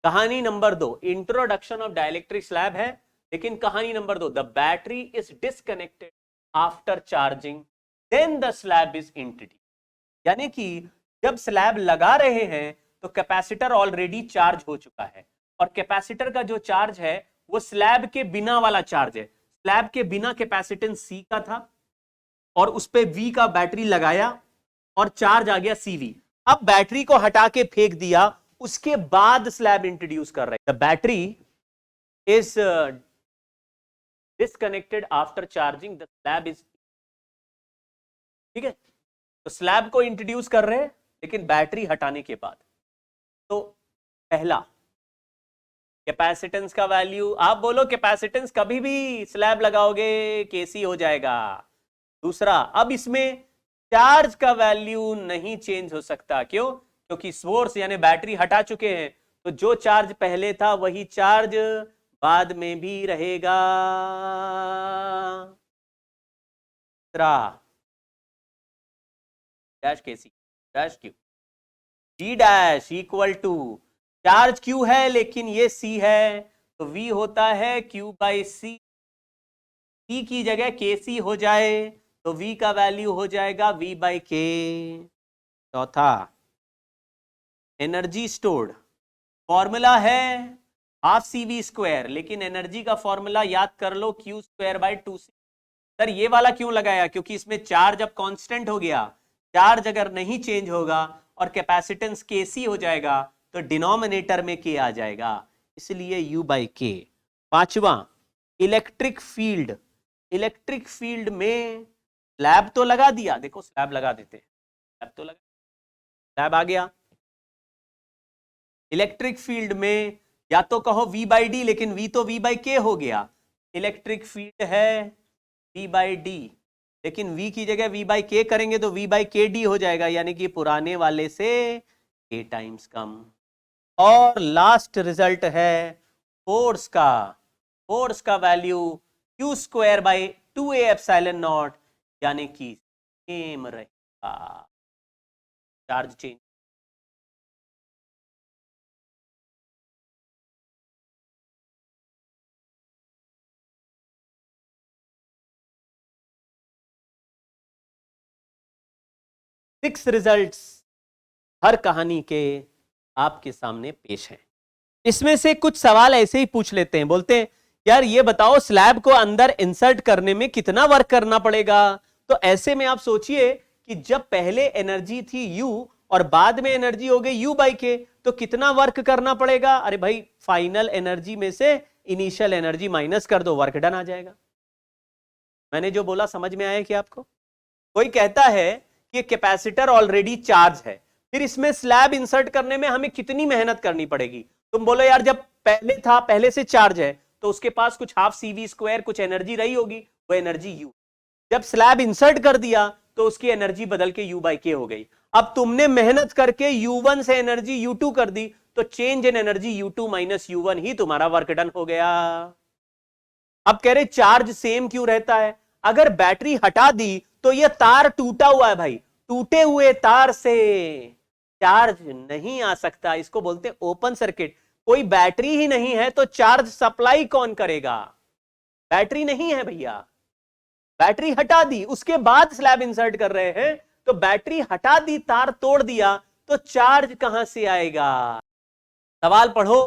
कहानी number 2 introduction of dielectric slab है, लेकिन कहानी number 2 the battery is disconnected after charging then the slab is introduced. यानी कि जब स्लैब लगा रहे हैं तो कैपेसिटर ऑलरेडी चार्ज हो चुका है, और कैपेसिटर का जो चार्ज है वो स्लैब के बिना वाला चार्ज है। स्लैब के बिना कैपेसिटेंस C का था और उस पे V का बैटरी लगाया और चार्ज आ गया CV। अब बैटरी को हटा के फेंक दिया, उसके बाद स्लैब इंट्रोड्यूस कर रहे हैं। The battery is disconnected after charging the slab is, ठीक है। तो स्लैब को इंट्रोड्यूस कर रहे हैं लेकिन बैटरी हटाने के बाद। तो पहला कैपेसिटेंस का वैल्यू, आप बोलो कैपेसिटेंस कभी भी स्लैब लगाओगे केसी हो जाएगा। दूसरा, अब इसमें चार्ज का वैल्यू नहीं चेंज हो सकता। क्यों? क्योंकि सोर्स यानी बैटरी हटा चुके हैं, तो जो चार्ज पहले था वही चार्ज बाद में भी रहेगा। डैश के c dash q g dash equal to, charge q है लेकिन ये सी है, तो वी होता है क्यू बाई सी। सी की जगह के सी हो जाए तो v का वैल्यू हो जाएगा v बाई के। चौथा, एनर्जी स्टोर्ड, फॉर्मूला है हाफ सी वी स्क्वायर, लेकिन एनर्जी का फॉर्मूला याद कर लो Q square by 2c। Sir ये वाला क्यों लगाया? क्योंकि इसमें चार्ज अब कांस्टेंट हो गया, चार्ज अगर नहीं चेंज होगा और कैपेसिटेंस के सी हो जाएगा तो डिनोमिनेटर में के आ जाएगा, इसलिए u बाई के। पांचवा, इलेक्ट्रिक फील्ड, इलेक्ट्रिक फील्ड में स्लैब तो लगा दिया, देखो स्लैब लगा देते हैं, स्लैब तो लगा, स्लैब आ गया। इलेक्ट्रिक फील्ड में या तो कहो v बाई डी, लेकिन v तो v बाई के हो गया। इलेक्ट्रिक फील्ड है v बाई डी, लेकिन v की जगह v बाई के करेंगे तो v बाई के डी हो जाएगा, यानी कि पुराने वाले से k टाइम्स कम। और लास्ट रिजल्ट है फोर्स का, फोर्स का value q square by 2a epsilon not, यानी कि सेम रहेगा, चार्ज चेंज। सिक्स रिजल्ट्स हर कहानी के आपके सामने पेश हैं। इसमें से कुछ सवाल ऐसे ही पूछ लेते हैं, बोलते हैं यार ये बताओ स्लैब को अंदर इंसर्ट करने में कितना वर्क करना पड़ेगा। तो ऐसे में आप सोचिए कि जब पहले एनर्जी थी U और बाद में एनर्जी हो गई U बाई के, तो कितना वर्क करना पड़ेगा? अरे भाई फाइनल एनर्जी में से इनिशियल एनर्जी माइनस कर दो, वर्क डन आ जाएगा। मैंने जो बोला समझ में आया कि आपको? कोई कहता है कि कैपेसिटर ऑलरेडी चार्ज है, फिर इसमें स्लैब इंसर्ट करने में हमें कितनी मेहनत करनी पड़ेगी? तुम बोलो यार जब पहले था, पहले से चार्ज है, तो उसके पास कुछ हाफ सी वी स्क्वायर कुछ एनर्जी रही होगी, वो एनर्जी U। जब स्लैब इंसर्ट कर दिया तो उसकी एनर्जी बदल के U बाई के हो गई। अब तुमने मेहनत करके U1 से एनर्जी U2 कर दी, तो change in energy U2 minus U1 ही तुम्हारा वर्क डन हो गया। अब कह रहे चार्ज सेम क्यों रहता है? अगर बैटरी हटा दी तो ये तार टूटा हुआ है भाई, टूटे हुए तार से चार्ज नहीं आ सकता, इसको बोलते हैं ओपन सर्किट। कोई बैटरी ही नहीं है तो चार्ज सप्लाई कौन करेगा? बैटरी नहीं है भैया, बैटरी हटा दी उसके बाद स्लैब इंसर्ट कर रहे हैं, तो बैटरी हटा दी, तार तोड़ दिया, तो चार्ज कहां से आएगा? सवाल पढ़ो,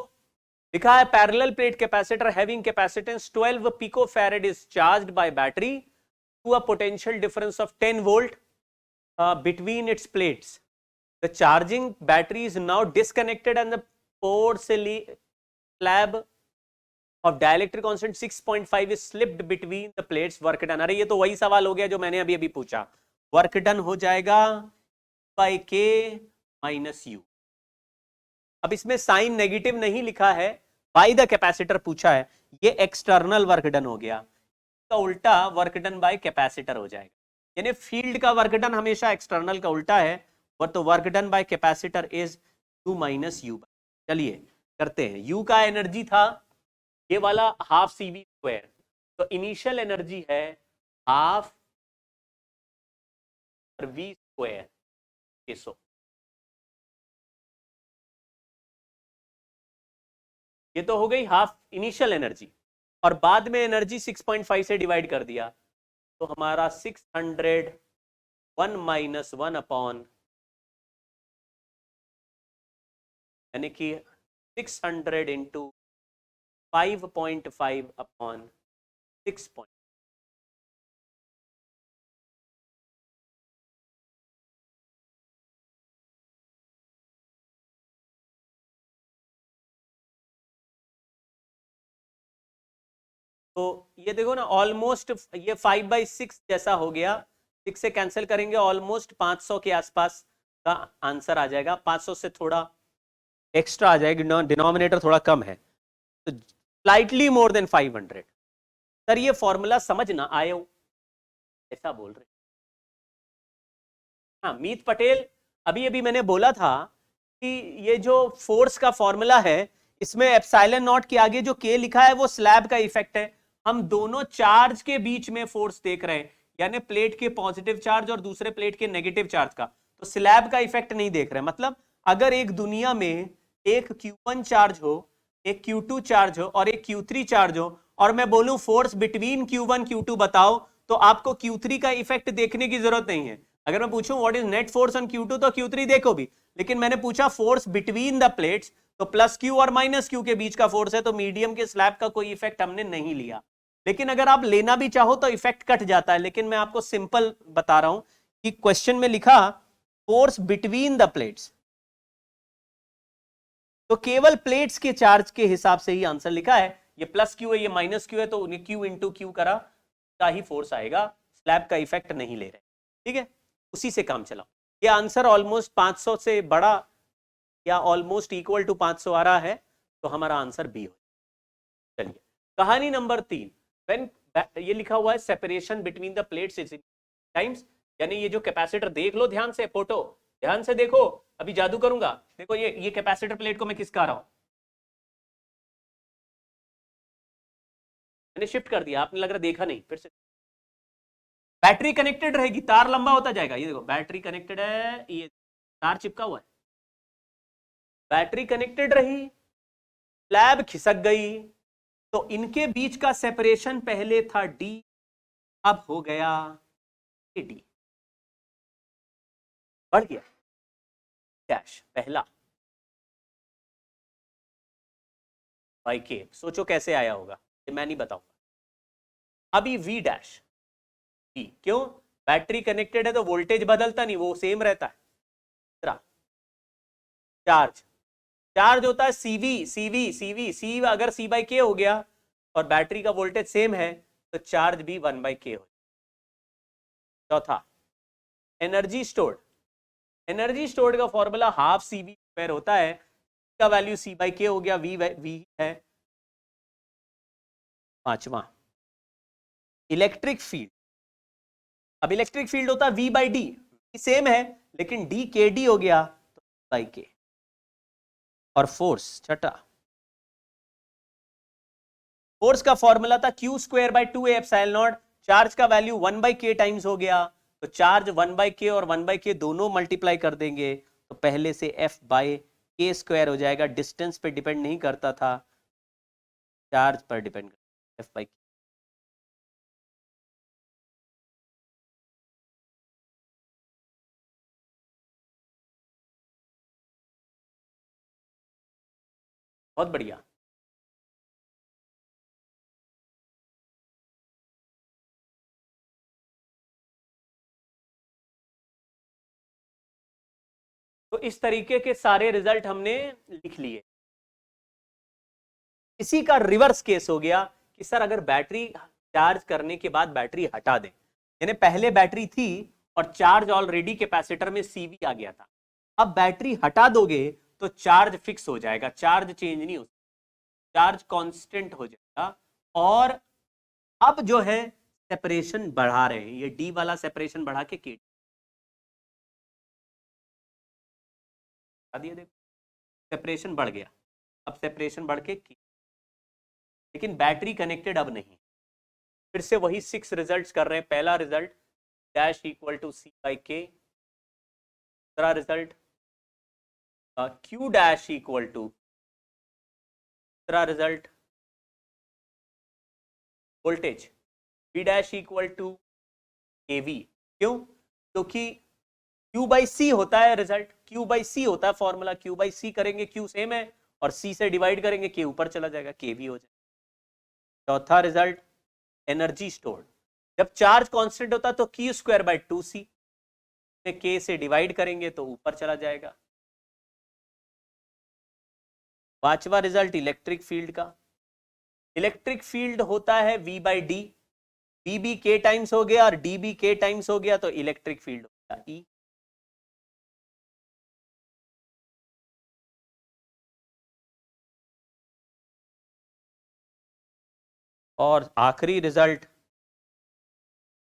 लिखा है parallel plate capacitor having capacitance 12 picofarad is charged by battery to a potential difference of 10 volt between its plates. The charging battery is now disconnected and the porcelain slab of dielectric constant 6.5 is slipped between the plates. Work done. अरे ये तो वही सवाल हो गया जो मैंने अभी पूछा। वर्क डन हो जाएगा by K minus U। अब इसमें साइन नेगेटिव नहीं लिखा है, बाय द कैपेसिटर पूछा है, ये एक्सटर्नल वर्क डन हो गया, इसका उल्टा वर्क डन बाय कैपेसिटर हो जाएगा। यानी फील्ड का वर्क डन हमेशा एक्सटर्नल का उल्टा है, और तो work done by capacitor is U minus U। चलिए करते हैं। U का एनर्जी था ये वाला हाफ CV स्क्वायर, तो इनिशियल एनर्जी है हाफ V स्क्वायर 600। ये तो हो गई हाफ इनिशियल एनर्जी, और बाद में एनर्जी 6.5 से डिवाइड कर दिया, तो हमारा 600 1 माइनस 1 अपॉन, यानी कि 600 इंटू 5.5 अपॉन 6. तो ये देखो ना, ऑलमोस्ट ये 5/6 जैसा हो गया, 6 से कैंसिल करेंगे, ऑलमोस्ट 500 के आसपास का आंसर आ जाएगा, 500 से थोड़ा एक्स्ट्रा आ जाएगा, डिनोमिनेटर थोड़ा कम है, तो स्लाइटली मोर देन 500। सर ये फॉर्मूला समझ ना आए ऐसा बोल रहे। हाँ मीत पटेल, अभी अभी मैंने बोला था कि ये जो फोर्स का फॉर्मूला है, इसमें एप्सिलॉन नॉट के आगे जो के लिखा है वो स्लैब का इफेक्ट है। हम दोनों चार्ज के बीच में फोर्स देख रहे हैं, यानी प्लेट के पॉजिटिव चार्ज और दूसरे प्लेट के नेगेटिव चार्ज का, तो स्लैब का इफेक्ट नहीं देख रहे। मतलब अगर एक दुनिया में एक Q1 चार्ज हो, एक Q2 चार्ज हो और एक Q3 चार्ज हो, और मैं बोलूं फोर्स बिटवीन Q1 Q2 बताओ, तो आपको Q3 का इफेक्ट देखने की जरूरत नहीं है। अगर मैं पूछूं what is net force on Q2, तो Q3 देखो भी, लेकिन मैंने पूछा फोर्स बिटवीन द प्लेट्स, तो प्लस Q और माइनस Q के बीच का फोर्स है, तो मीडियम के स्लैब का कोई इफेक्ट हमने नहीं लिया। लेकिन अगर आप लेना भी चाहो तो इफेक्ट कट जाता है, लेकिन मैं आपको सिंपल बता रहा हूं कि क्वेश्चन में लिखा फोर्स बिटवीन द प्लेट्स, तो केवल प्लेट्स के चार्ज के हिसाब से ही आंसर लिखा है। ये प्लस Q है, ये माइनस Q है, तो Q इंटू Q करा का ही फोर्स आएगा, स्लैब का इफेक्ट नहीं ले रहे। ठीक है, उसी से काम चलाओ। ये आंसर ऑलमोस्ट 500 से बड़ा या ऑलमोस्ट इक्वल टू 500 आ रहा है, तो हमारा आंसर बी हो। चलिए कहानी नंबर 3, व्हेन ये लिखा हुआ है separation between the plates is times, यानी ये जो कैपेसिटर देख लो ध्यान से, फोटो ध्यान से देखो, अभी जादू करूंगा। देखो ये कैपेसिटर प्लेट को मैं किसका रहा हूं, मैंने शिफ्ट कर दिया, आपने लग रहा देखा नहीं, फिर से। बैटरी कनेक्टेड रहेगी, तार लंबा होता जाएगा, ये देखो बैटरी कनेक्टेड है, ये तार चिपका हुआ है, बैटरी कनेक्टेड रही, स्लैब खिसक गई, तो इनके बीच का सेपरेशन पहले था D, अब हो गया AD, बढ़ गया डैश पहला बाई के। सोचो कैसे आया होगा, ये मैं नहीं बताऊंगा। अभी V डैश D, क्यों? बैटरी कनेक्टेड है तो वोल्टेज बदलता नहीं, वो सेम रहता है। चार्ज, चार्ज होता है CV अगर C बाई के हो गया और बैटरी का वोल्टेज सेम है, तो चार्ज भी 1 बाई के हो। चौथा एनर्जी स्टोर्ड, एनर्जी स्टोर्ड का फॉर्मूला हाफ CV स्क्वायर होता है, का वैल्यू C बाई के हो गया, V है। पांचवा इलेक्ट्रिक फील्ड, अब इलेक्ट्रिक फील्ड होता है V बाई डी, सेम है लेकिन D KD हो गया तो बाई के। और फोर्स, छठा फोर्स का फॉर्मूला था Q² by 2A epsilon not, charge का वैल्यू 1/k टाइम्स हो गया, तो चार्ज 1/k और 1/k दोनों मल्टीप्लाई कर देंगे, तो पहले से F/k² हो जाएगा। डिस्टेंस पे डिपेंड नहीं करता था, चार्ज पर डिपेंड करता F/k। बहुत बढ़िया। तो इस तरीके के सारे रिजल्ट हमने लिख लिए। इसी का रिवर्स केस हो गया कि सर अगर बैटरी चार्ज करने के बाद बैटरी हटा दें, यानी पहले बैटरी थी और चार्ज ऑलरेडी कैपेसिटर में सीवी आ गया था, अब बैटरी हटा दोगे तो चार्ज फिक्स हो जाएगा, चार्ज चेंज नहीं हो, चार्ज कांस्टेंट हो जाएगा। और अब जो है सेपरेशन बढ़ा रहे हैं, ये डी वाला सेपरेशन बढ़ा के के दिए, देखो सेपरेशन बढ़ गया, अब सेपरेशन बढ़ के लेकिन बैटरी कनेक्टेड अब नहीं। फिर से वही 6 रिजल्ट्स कर रहे हैं। पहला result dash equal to C/K, दूसरा result Q dash equal to, दूसरा result voltage V dash equal to KV। क्यों? क्योंकि Q/C होता है रिजल्ट, Q/C होता है फॉर्मूला, Q/C करेंगे, Q सेम है और C से डिवाइड करेंगे, K ऊपर चला जाएगा, KV हो जाएगा। चौथा रिजल्ट एनर्जी स्टोर्ड, जब चार्ज कांस्टेंट होता तो Q²/2C, K से डिवाइड करेंगे तो ऊपर चला जाएगा। पांचवा रिजल्ट इलेक्ट्रिक फील्ड का, इलेक्ट्रिक फील्ड होता है V/D, V भी K टाइम्स हो गया और D भी K टाइम्स हो गया, तो इलेक्ट्रिक फील्ड हो गया E। और आखिरी result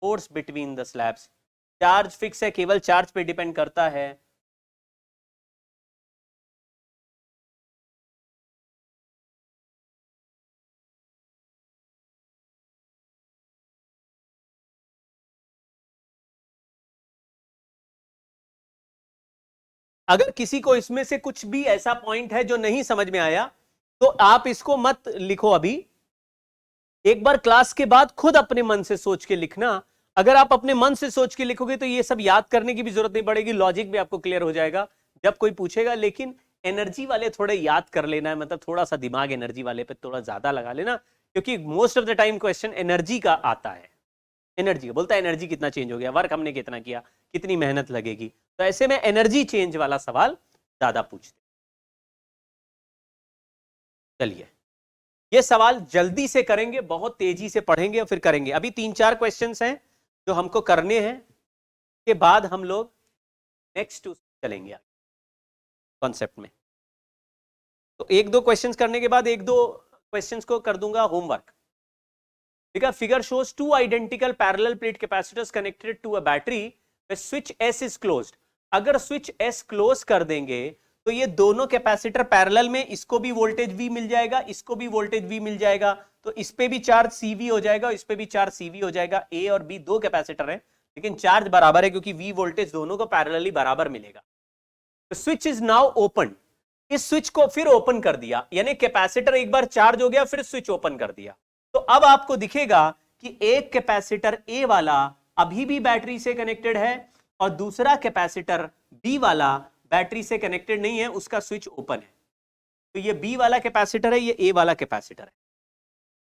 force between the slabs, charge fix है, केवल चार्ज पे डिपेंड करता है। अगर किसी को इसमें से कुछ भी ऐसा पॉइंट है जो नहीं समझ में आया तो आप इसको मत लिखो अभी, एक बार क्लास के बाद खुद अपने मन से सोच के लिखना। अगर आप अपने मन से सोच के लिखोगे तो ये सब याद करने की भी जरूरत नहीं पड़ेगी, लॉजिक भी आपको क्लियर हो जाएगा जब कोई पूछेगा। लेकिन एनर्जी वाले थोड़े याद कर लेना है, मतलब थोड़ा सा दिमाग एनर्जी वाले पे थोड़ा ज्यादा लगा लेना, क्योंकि most of the time question energy का आता है। एनर्जी का बोलता है एनर्जी कितना चेंज हो गया, वर्क हमने कितना किया, कितनी मेहनत लगेगी, तो ऐसे में एनर्जी चेंज वाला सवाल ज्यादा पूछते। चलिए ये सवाल जल्दी से करेंगे, बहुत तेजी से पढ़ेंगे और फिर करेंगे। अभी 3-4 क्वेश्चंस हैं जो हमको करने हैं, के बाद हम लोग नेक्स्ट चलेंगे कॉन्सेप्ट में। तो 1-2 क्वेश्चंस करने के बाद 1-2 क्वेश्चंस को कर दूंगा होमवर्क। ठीक है, figure shows 2 identical parallel plate capacitors connected to a battery, switch S is closed. अगर स्विच S क्लोज कर देंगे तो ये दोनों कैपेसिटर पैरेलल में, इसको भी वोल्टेज V मिल जाएगा, इसको भी वोल्टेज V मिल जाएगा, तो इस पे भी चार्ज CV हो जाएगा, इस पे भी चार्ज CV हो जाएगा। A और B दो कैपेसिटर हैं लेकिन चार्ज बराबर है क्योंकि V वोल्टेज दोनों को पैरेलली बराबर मिलेगा। तो स्विच इज नाउ ओपन, इस स्विच को फिर ओपन कर दिया, यानी कैपेसिटर एक बार चार्ज हो गया फिर स्विच ओपन कर दिया। तो अब आपको दिखेगा कि एक कैपेसिटर A वाला अभी भी बैटरी से कनेक्टेड है और दूसरा कैपेसिटर B वाला बैटरी से कनेक्टेड नहीं है, उसका स्विच ओपन है। तो ये B वाला कैपेसिटर है, ये A वाला कैपेसिटर है।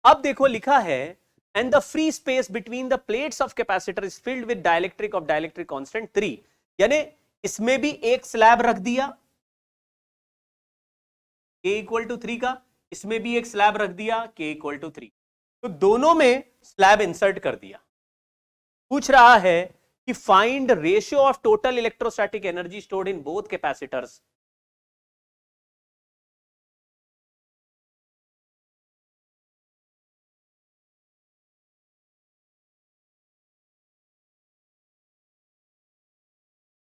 अब देखो लिखा है and the free space between the plates of capacitor is filled with dielectric of dielectric constant 3, यानी इसमें भी एक स्लैब रख दिया K = 3 का, इसमें भी एक स्लैब रख दिया K = 3, तो दोनों में स्लैब इंसर्ट कर दिया। पूछ रहा है कि find ratio of total electrostatic energy stored in both capacitors.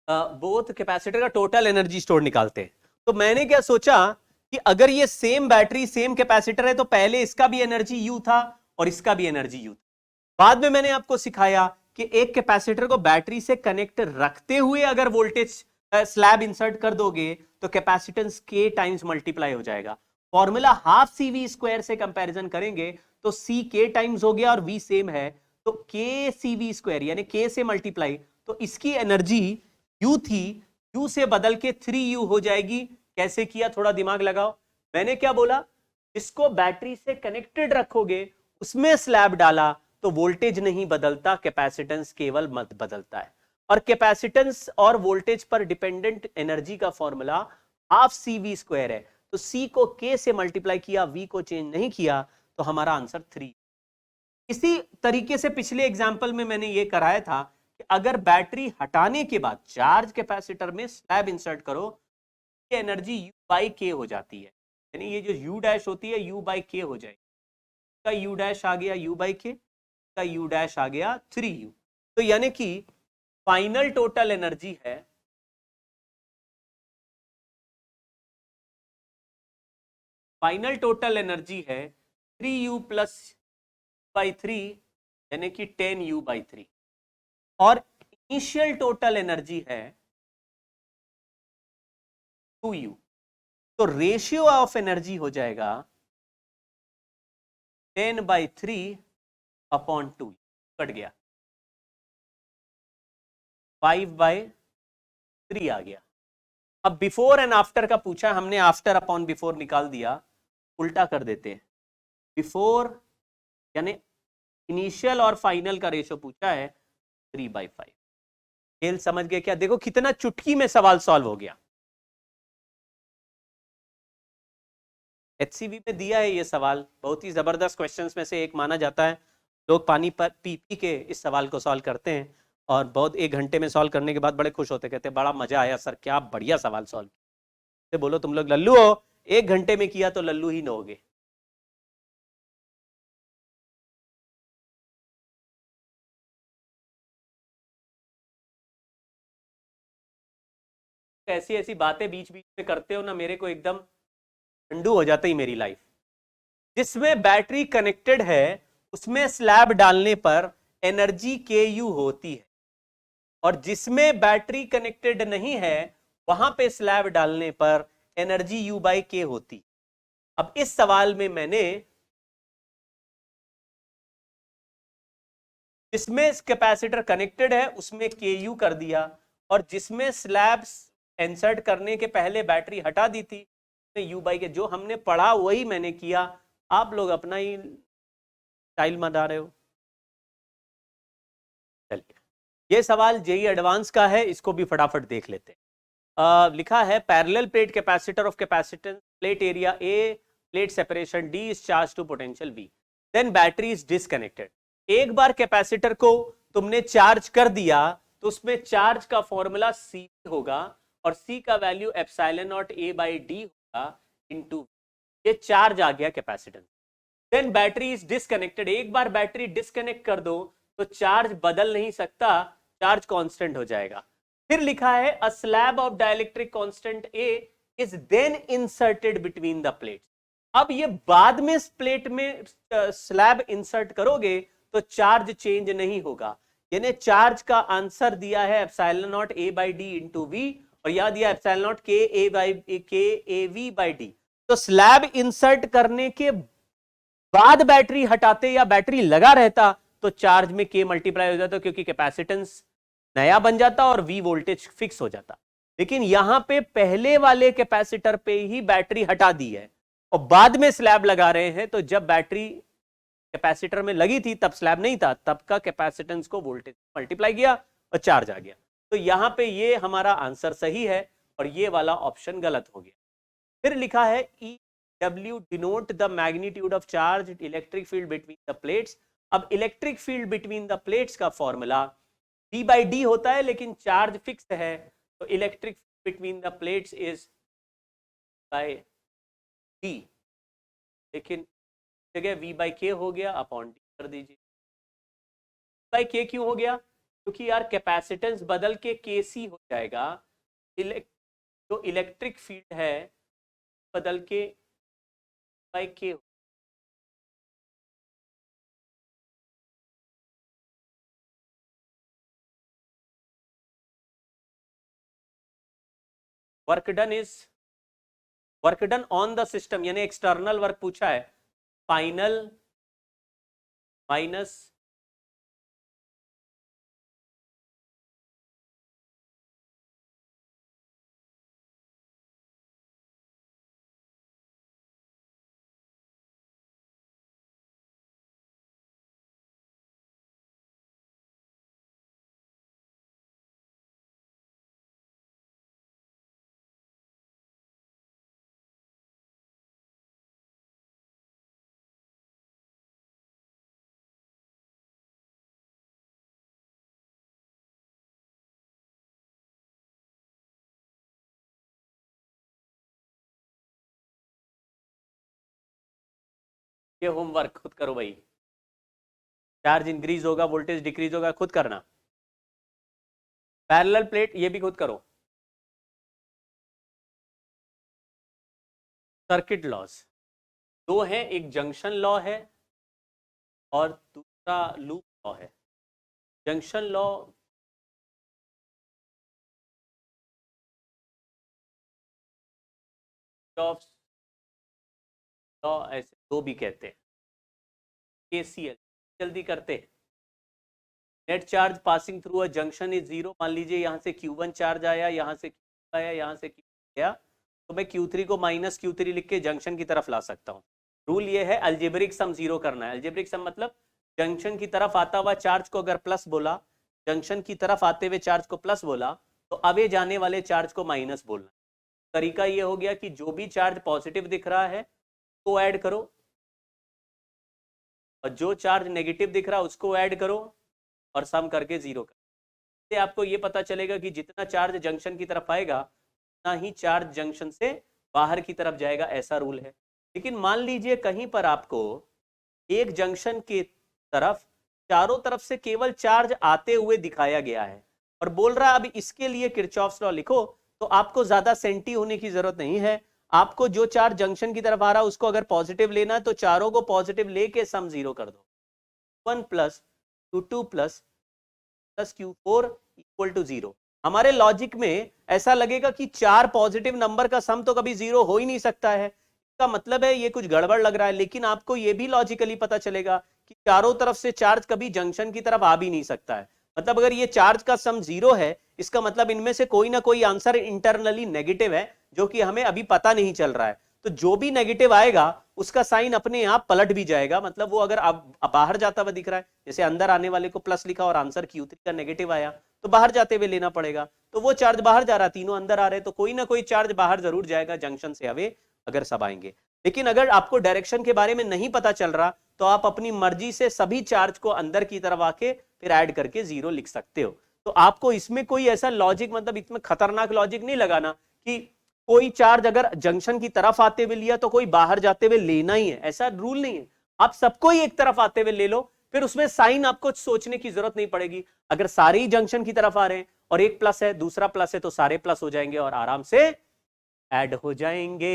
Both capacitor का टोटल एनर्जी स्टोर निकालते हैं। तो मैंने क्या सोचा कि अगर ये सेम बैटरी सेम कैपेसिटर है तो पहले इसका भी एनर्जी U था और इसका भी एनर्जी U था, बाद में मैंने आपको सिखाया कि एक कैपेसिटर को बैटरी से कनेक्ट रखते हुए अगर वोल्टेज स्लैब इंसर्ट कर दोगे तो कैपेसिटेंस के टाइम्स मल्टीप्लाई हो जाएगा। Formula half C we square से कंपैरिजन करेंगे तो सी के टाइम्स हो गया और वी सेम है, तो के सी वी स्क्वायर यानी के से मल्टीप्लाई, तो इसकी एनर्जी यू थी, यू से बदल के 3u हो जाएगी। कैसे किया, थोड़ा दिमाग लगाओ। मैंने क्या बोला, इसको बैटरी से कनेक्टेड रखोगे, उसमें स्लैब डाला तो वोल्टेज नहीं बदलता, कैपेसिटेंस केवल मत बदलता है। और कैपेसिटेंस और वोल्टेज पर डिपेंडेंट एनर्जी का formula half C we square है, तो सी को के से मल्टीप्लाई किया, वी को चेंज नहीं किया, तो हमारा आंसर 3। इसी तरीके से पिछले एग्जाम्पल में मैंने ये कराया था कि अगर बैटरी हटाने के बाद चार्ज कैपेसिटर में स्लैब इंसर्ट करो, एनर्जी यू बाई के हो जाती है, यानी ये जो यू डैश होती है यू बाई के हो जाएगी। का यू डैश आ गया यू बाई के, का यू डैश आ गया 3u। तो यानी कि फाइनल टोटल एनर्जी है, फाइनल टोटल एनर्जी है 3u प्लस बाई 3 यानी कि 10u बाई 3, और इनिशियल टोटल एनर्जी है 2u। तो रेशियो ऑफ एनर्जी हो जाएगा 10/3 अपॉन 2, कट गया, 5/3 आ गया। अब बिफोर एंड आफ्टर का पूछा, हमने आफ्टर अपॉन बिफोर निकाल दिया, उल्टा कर देते हैं। बिफोर यानी इनिशियल और फाइनल का रेशियो पूछा है 3/5। खेल समझ गए क्या? देखो कितना चुटकी में सवाल सॉल्व हो गया। एचसीवी में दिया है ये सवाल, बहुत ही जबरदस्त क्वेश्चंस में से एक माना जाता है। लोग पानी पर पी पी के इस सवाल को सॉल्व करते हैं और बहुत 1 घंटे में सॉल्व करने के बाद बड़े खुश होते, कहते बड़ा मजा आया सर, क्या बढ़िया सवाल सॉल्व किया। बोलो तुम लोग लल्लू हो, 1 घंटे में किया तो लल्लू ही न होगे। ऐसी ऐसी बातें बीच बीच में करते हो ना, मेरे को एकदम ठंडू हो जाता ही मेरी लाइफ। जिसमें बैटरी कनेक्टेड है उसमें स्लैब डालने पर एनर्जी के यू होती है, और जिसमें बैटरी कनेक्टेड नहीं है वहां पे स्लैब डालने पर एनर्जी यू बाई के होती। अब इस सवाल में मैंने जिसमें कैपेसिटर कनेक्टेड है उसमें के यू कर दिया, और जिसमें स्लैब इंसर्ट करने के पहले बैटरी हटा दी थी यू बाई के, जो हमने पढ़ा वही मैंने किया। आप लोग अपना ही स्टाइल बना रहे हो। चलिए, ये सवाल जेई एडवांस का है, इसको भी फटाफट देख लेते हैं। लिखा है parallel plate capacitor of capacitance plate area a, plate separation d is charge to potential v, then battery is disconnected. एक बार कैपेसिटर को तुमने चार्ज कर दिया तो उसमें चार्ज का फॉर्मूला सी होगा, और सी का value epsilon naught A by d होगा इनटू, ये चार्ज आ गया capacitance. Then battery is disconnected, एक बार बैटरी डिसकनेक्ट कर दो तो चार्ज बदल नहीं सकता, चार्ज कांस्टेंट हो जाएगा। फिर लिखा है a slab of dielectric constant A is then inserted between the plates. अब ये बाद में प्लेट में स्लैब इंसर्ट करोगे तो चार्ज चेंज नहीं होगा, यानी चार्ज का आंसर दिया है epsilon naught A by d into v, और यहां दिया epsilon naught k a v by d. तो स्लैब इंसर्ट करने के बाद बैटरी हटाते या बैटरी लगा रहता तो चार्ज में के मल्टीप्लाई हो जाता, क्योंकि कैपेसिटेंस नया बन जाता और वी वोल्टेज फिक्स हो जाता। लेकिन यहां पे पहले वाले कैपेसिटर पे ही बैटरी हटा दी है और बाद में स्लैब लगा रहे हैं, तो जब बैटरी कैपेसिटर में लगी थी तब स्लैब नहीं था, तब का कैपेसिटेंस को वोल्टेज मल्टीप्लाई किया और चार्ज आ गया। तो यहां पे ये हमारा आंसर सही है और ये वाला ऑप्शन गलत हो गया। फिर लिखा है E W denote the magnitude of charge electric field between the plates. अब electric field between the plates का फॉर्मूला डी बाई डी होता है, लेकिन चार्ज फिक्स है, तो electric between the plates is by D, लेकिन जगह वी बाई के हो गया, अपॉन डी कर दीजिए। बाई के क्यों हो गया? क्योंकि यार कैपेसिटेंस बदल के के सी हो जाएगा, जो इलेक्ट्रिक फील्ड है बदल के बाई के work done is work done on the system, यानी एक्सटर्नल वर्क पूछा है, फाइनल माइनस ये होमवर्क खुद करो भाई, चार्ज इंक्रीज होगा वोल्टेज डिक्रीज होगा, खुद करना। पैरेलल प्लेट ये भी खुद करो। सर्किट लॉस दो है, एक जंक्शन लॉ है और दूसरा लूप लॉ है। जंक्शन लॉ ऑफ लॉ ऐसे दो भी कहते हैं। केसीएल जल्दी करते हैं। Net charge passing through a junction is zero. मान लीजिए यहाँ से Q1 चार्ज आया, यहाँ से Q2 आया, यहाँ से Q गया, तो मैं Q3 को माइनस Q3 लिख के जंक्शन की तरफ ला सकता हूँ। रूल ये है अलजेब्रिक सम जीरो करना है। अलजेब्रिक सम मतलब जंक्शन की तरफ आता हुआ चार्ज को अगर प्लस बोला, जंक्शन की तरफ आते हुए चार्ज को प्लस बोला, तो अवे जाने वाले चार्ज को माइनस बोलना। तरीका ये हो गया कि जो भी चार्ज पॉजिटिव दिख रहा है उसको ऐड करो, और जो चार्ज नेगेटिव दिख रहा है उसको ऐड करो, और सम करके जीरो कर। इससे आपको ये पता चलेगा कि जितना चार्ज जंक्शन की तरफ आएगा उतना ही चार्ज जंक्शन से बाहर की तरफ जाएगा, ऐसा रूल है। लेकिन मान लीजिए कहीं पर आपको एक जंक्शन की तरफ चारों तरफ से केवल चार्ज आते हुए दिखाया गया है और बोल रहा है अब इसके लिए किरचॉफ्स लॉ लिखो, तो आपको ज्यादा सेंटी होने की जरूरत नहीं है। आपको जो चार्ज जंक्शन की तरफ आ रहा है उसको अगर पॉजिटिव लेना है तो चारों को पॉजिटिव लेके सम जीरो कर दो। 1 plus Q2 plus Q4 equal to zero. हमारे लॉजिक में ऐसा लगेगा कि चार पॉजिटिव नंबर का सम तो कभी जीरो हो ही नहीं सकता है, इसका मतलब है ये कुछ गड़बड़ लग रहा है। लेकिन आपको ये भी लॉजिकली पता चलेगा कि चारों तरफ से चार्ज कभी जंक्शन की तरफ आ भी नहीं सकता है। मतलब अगर ये चार्ज का सम जीरो है, इसका मतलब इनमें से कोई ना कोई आंसर इंटरनली नेगेटिव है जो कि हमें अभी पता नहीं चल रहा है। तो जो भी नेगेटिव आएगा उसका साइन अपने आप पलट भी जाएगा। मतलब वो अगर अब बाहर जाता हुआ दिख रहा है, जैसे अंदर आने वाले को प्लस लिखा और आंसर Q3 का नेगेटिव आया, तो बाहर जाते हुए लेना पड़ेगा। तो वो चार्ज बाहर जा रहा, तीनों अंदर आ रहे, तो कोई ना कोई चार्ज बाहर जरूर जाएगा जंक्शन से अवे, अगर सब आएंगे। लेकिन अगर आपको डायरेक्शन के बारे में नहीं पता चल रहा तो आप अपनी मर्जी से सभी चार्ज को अंदर की तरफ आके फिर ऐड करके जीरो लिख सकते हो। तो आपको इसमें कोई ऐसा लॉजिक, मतलब इसमें खतरनाक लॉजिक नहीं लगाना कि कोई चार्ज अगर जंक्शन की तरफ आते हुए लिया तो कोई बाहर जाते हुए लेना ही है, ऐसा रूल नहीं है। आप सबको ही एक तरफ आते हुए ले लो, फिर उसमें साइन आपको सोचने की जरूरत नहीं पड़ेगी। अगर सारे ही जंक्शन की तरफ आ रहे हैं और एक प्लस है दूसरा प्लस है तो सारे प्लस हो जाएंगे और आराम से ऐड हो जाएंगे।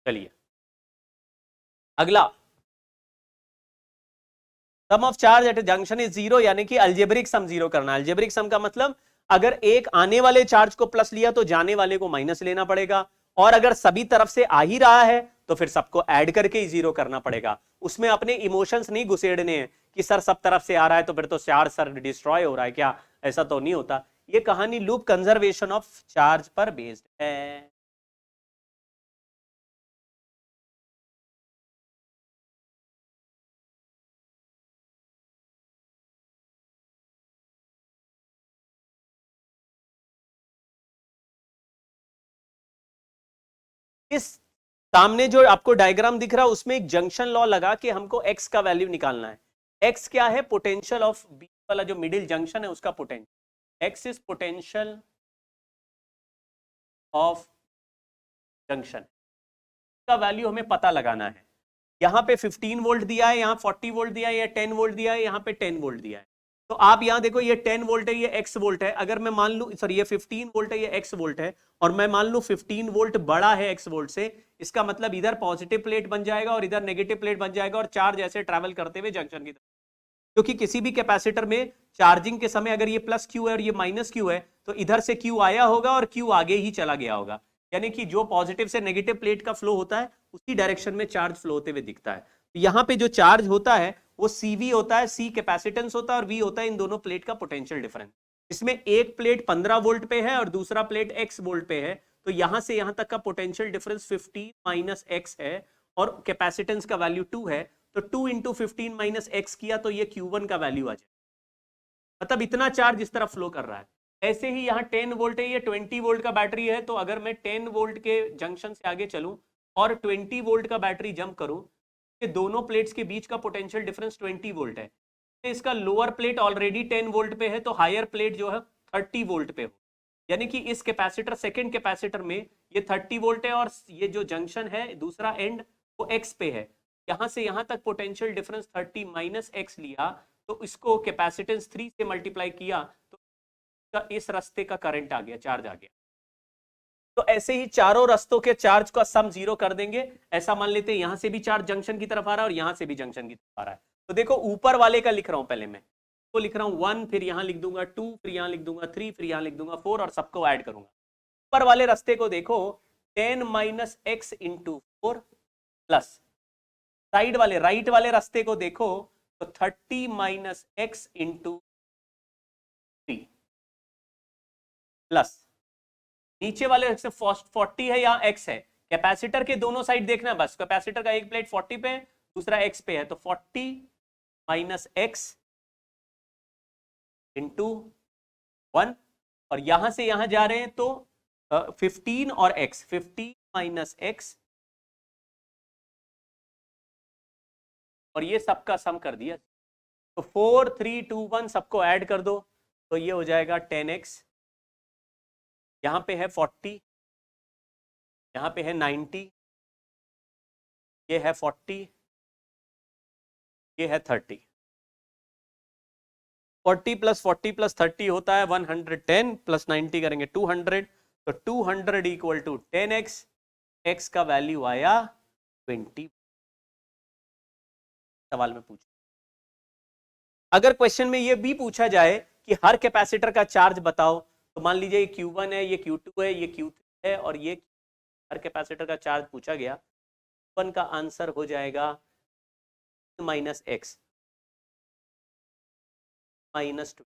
चलिए अगला, sum of charge at junction is zero, यानी कि अलजेब्रिक सम जीरो करना। अलजेब्रिक सम का मतलब अगर एक आने वाले चार्ज को प्लस लिया तो जाने वाले को माइनस लेना पड़ेगा, और अगर सभी तरफ से आ ही रहा है तो फिर सबको ऐड करके ही जीरो करना पड़ेगा। उसमें अपने इमोशंस नहीं घुसेड़ने हैं कि सर सब तरफ से आ रहा है तो फिर तो चार्ज सर डिस्ट्रॉय हो रहा है क्या, ऐसा तो नहीं होता। ये कहानी लूप कंजर्वेशन ऑफ चार्ज पर बेस्ड है। इस सामने जो आपको डायग्राम दिख रहा है उसमें एक जंक्शन लॉ लगा के हमको एक्स का वैल्यू निकालना है। एक्स क्या है? पोटेंशियल ऑफ बी वाला जो मिडिल जंक्शन है उसका potential. X is potential of junction का वैल्यू हमें पता लगाना है। यहाँ पे 15 वोल्ट दिया है, यहाँ 40 वोल्ट दिया है, या 10 वोल्ट दिया है, यहाँ पे 10 वोल्ट दिया है। तो आप यहां देखो ये 10 वोल्ट है, ये x वोल्ट है, अगर मैं मान लूं सॉरी ये 15 वोल्ट है, ये x वोल्ट है, और मैं मान लूं 15 वोल्ट बड़ा है x वोल्ट से, इसका मतलब इधर पॉजिटिव प्लेट बन जाएगा और इधर नेगेटिव प्लेट बन जाएगा और चार्ज ऐसे ट्रैवल करते हुए जंक्शन की तरफ, क्योंकि किसी भी कैपेसिटर में चार्जिंग के समय अगर ये प्लस क्यू है और ये माइनस क्यू है तो इधर से क्यू आया होगा और क्यू आगे ही चला गया होगा, यानी कि जो पॉजिटिव से नेगेटिव प्लेट का फ्लो होता है उसी डायरेक्शन में चार्ज फ्लो होते हुए दिखता है। तो यहां पे जो चार्ज होता है वो CV होता है, C कैपेसिटेंस होता है और V होता है इन दोनों प्लेट का पोटेंशियल डिफरेंस। इसमें एक प्लेट 15 वोल्ट पे है और दूसरा प्लेट x वोल्ट पे है, तो यहां से यहां तक का पोटेंशियल डिफरेंस 15 माइनस x है और कैपेसिटेंस का वैल्यू 2 है, तो 2 इंटू 15 माइनस एक्स किया तो ये Q1 का वैल्यू आ जाए, मतलब इतना चार्ज इस तरफ फ्लो कर रहा है। ऐसे ही यहाँ 10 वोल्ट है, ये 20 वोल्ट का बैटरी है, तो अगर मैं 10 वोल्ट के जंक्शन से आगे चलूं और 20 वोल्ट का बैटरी जंप करूं, ये दोनों प्लेट्स के बीच का पोटेंशियल डिफरेंस 20 वोल्ट है। इसका लोअर प्लेट ऑलरेडी 10 वोल्ट पे है, तो हायर प्लेट जो है 30 वोल्ट पे हो, यानी कि इस कैपेसिटर सेकंड कैपेसिटर में ये 30 वोल्ट है और ये जो जंक्शन है दूसरा एंड वो एक्स पे है, यहां से यहां तक पोटेंशियल डिफरेंस 30 माइनस एक्स लिया, तो इसको कैपेसिटेंस 3 से मल्टीप्लाई किया तो इस रास्ते का करंट आ गया, चार्ज आ गया। तो ऐसे ही चारों रास्तों के चार्ज का सम 0 कर देंगे। ऐसा मान लेते हैं यहां से भी चार्ज जंक्शन की तरफ आ रहा है और यहां से भी जंक्शन की तरफ आ रहा है। तो देखो ऊपर वाले का लिख रहा हूं, पहले मैं तो लिख रहा हूं 1, फिर यहां लिख दूंगा 2, फिर यहां लिख दूंगा 3, फिर यहां लिख दूंगा 4 और सबको ऐड करूंगा। ऊपर वाले रास्ते को देखो 10 minus x into 4 plus side वाले राइट वाले रास्ते को देखो तो 30 माइनस एक्स इंटू 3 प्लस नीचे वाले से 40 है, यहां x है, कैपेसिटर के दोनों साइड देखना बस, कैपेसिटर का एक प्लेट 40 पे है दूसरा x पे है, तो 40 माइनस एक्स इंटू 1 और यहां से यहां जा रहे हैं तो 15 और x, 50 माइनस एक्स और ये सबका सम कर दिया, तो 4 3 2 1 सबको ऐड कर दो तो ये हो जाएगा 10x, यहां पे है 40, यहां पे है 90, ये है 40, ये है 30, 40 प्लस 40 प्लस 30 होता है 110 प्लस 90 करेंगे 200, तो 200 इक्वल टू 10x, x का वैल्यू आया 20। सवाल में पूछा, अगर क्वेश्चन में ये भी पूछा जाए कि हर कैपेसिटर का चार्ज बताओ, तो मान लीजिए ये Q1 है, ये Q2 है, ये Q3 है और ये हर कैपेसिटर का चार्ज पूछा गया, Q1 का आंसर हो जाएगा माइनस एक्स माइनस 2।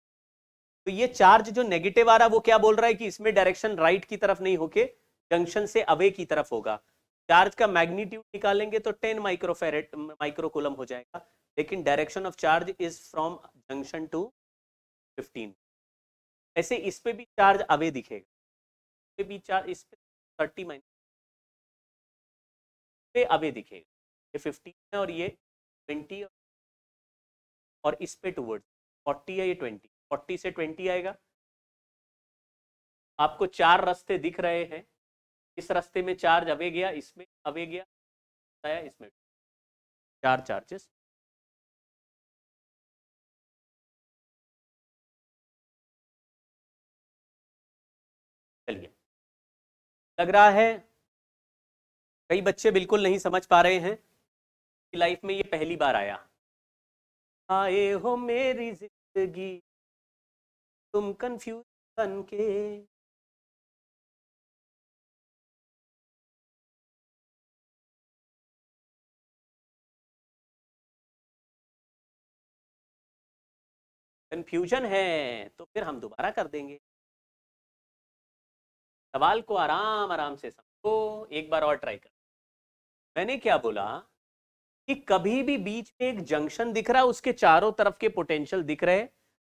तो ये चार्ज जो नेगेटिव आ रहा है वो क्या बोल रहा है कि इसमें डायरेक्शन राइट की तरफ नहीं होके जंक्शन से अवे की तरफ होगा। चार्ज का मैग्नीट्यूड निकालेंगे तो 10 माइक्रोफेरेड माइक्रोकूलम हो जाएगा, लेकिन direction of charge is from junction to 15। ऐसे इस पे भी चार्ज अवे दिखेगा, इस पे भी चार्ज, इस पे 30 माइनस पे अवे दिखेगा, ये 15 है और ये 20 और इस पे टूवर्ड्स 40 है, ये 20, 40 से 20 आएगा। आपको 4 रास्ते दिख रहे हैं, इस रास्ते में चार्ज अवे गया, इसमें अवे गया, इसमें 4 चार्जेस। चलिए, लग रहा है कई बच्चे बिल्कुल नहीं समझ पा रहे हैं कि लाइफ में ये पहली बार आया, आए हो मेरी जिंदगी तुम कंफ्यूज बन के। कंफ्यूजन है तो फिर हम दोबारा कर देंगे, सवाल को आराम आराम से समझो, एक बार और ट्राई कर। मैंने क्या बोला कि कभी भी बीच में एक जंक्शन दिख रहा है, उसके चारों तरफ के पोटेंशियल दिख रहे,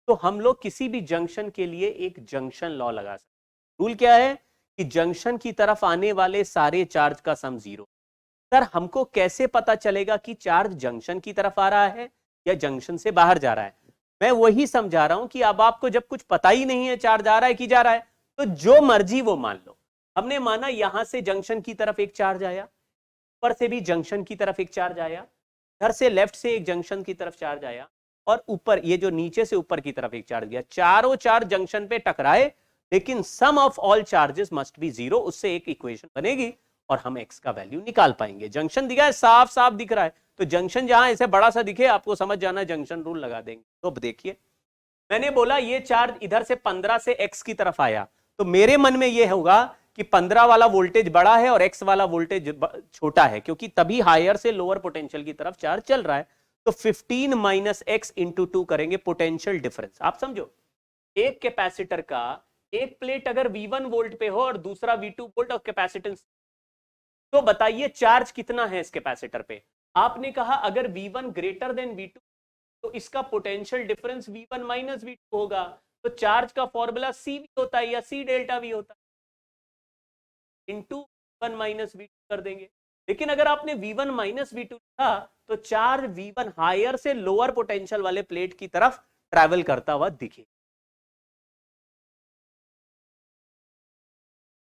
तो हम लोग किसी भी जंक्शन के लिए एक जंक्शन लॉ लगा सकते। रूल क्या है कि जंक्शन की तरफ आने वाले सारे चार्ज का सम 0। सर हमको कैसे पता चलेगा कि चार्ज जंक्शन की तरफ आ रहा है या जंक्शन से बाहर जा रहा है? मैं वही समझा रहा हूं कि अब आपको जब कुछ पता ही नहीं है चार्ज आ रहा है कि जा रहा है, तो जो मर्जी वो मान लो। हमने माना यहां से जंक्शन की तरफ एक चार्ज आया, ऊपर से भी जंक्शन की तरफ एक चार्ज आया, इधर से लेफ्ट से एक जंक्शन की तरफ चार्ज आया, और ऊपर ये जो नीचे से ऊपर की तरफ एक चार्ज गया, चारों चार्ज जंक्शन पे टकराए, लेकिन sum of all charges must be zero, उससे एक इक्वेशन बनेगी और हम x का वैल्यू निकाल पाएंगे। जंक्शन दिखा है, साफ साफ दिख रहा है, तो जंक्शन जहां ऐसे बड़ा सा दिखे आपको समझ जाना है, जंक्शन रूल लगा देंगे। तो अब देखिए, मैंने बोला ये चार्ज इधर से 15 से x की तरफ आया, तो मेरे मन में ये होगा कि 15 वाला वोल्टेज बड़ा है और x वाला वोल्टेज छोटा है, क्योंकि तभी हायर से लोअर पोटेंशियल की तरफ चार्ज चल रहा है। तो 15 माइनस एक्स इंटू 2 करेंगे पोटेंशियल डिफरेंस। आप समझो, एक कैपेसिटर का एक प्लेट अगर V1 वोल्ट पे हो और दूसरा V2 वोल्ट और कैपेसिटेंस, तो बताइए चार्ज कितना है इस कैपेसिटर पे। आपने कहा अगर V1 ग्रेटर देन V2 तो इसका potential difference V1 minus V2 होगा। तो चार्ज का फॉर्मूला CV होता है या C डेल्टा V होता है, इंटू V1 माइनस V2 कर देंगे। लेकिन अगर आपने V1 माइनस V2 लिखा तो चार्ज V1 हायर से लोअर पोटेंशियल वाले प्लेट की तरफ ट्रैवल करता हुआ दिखे।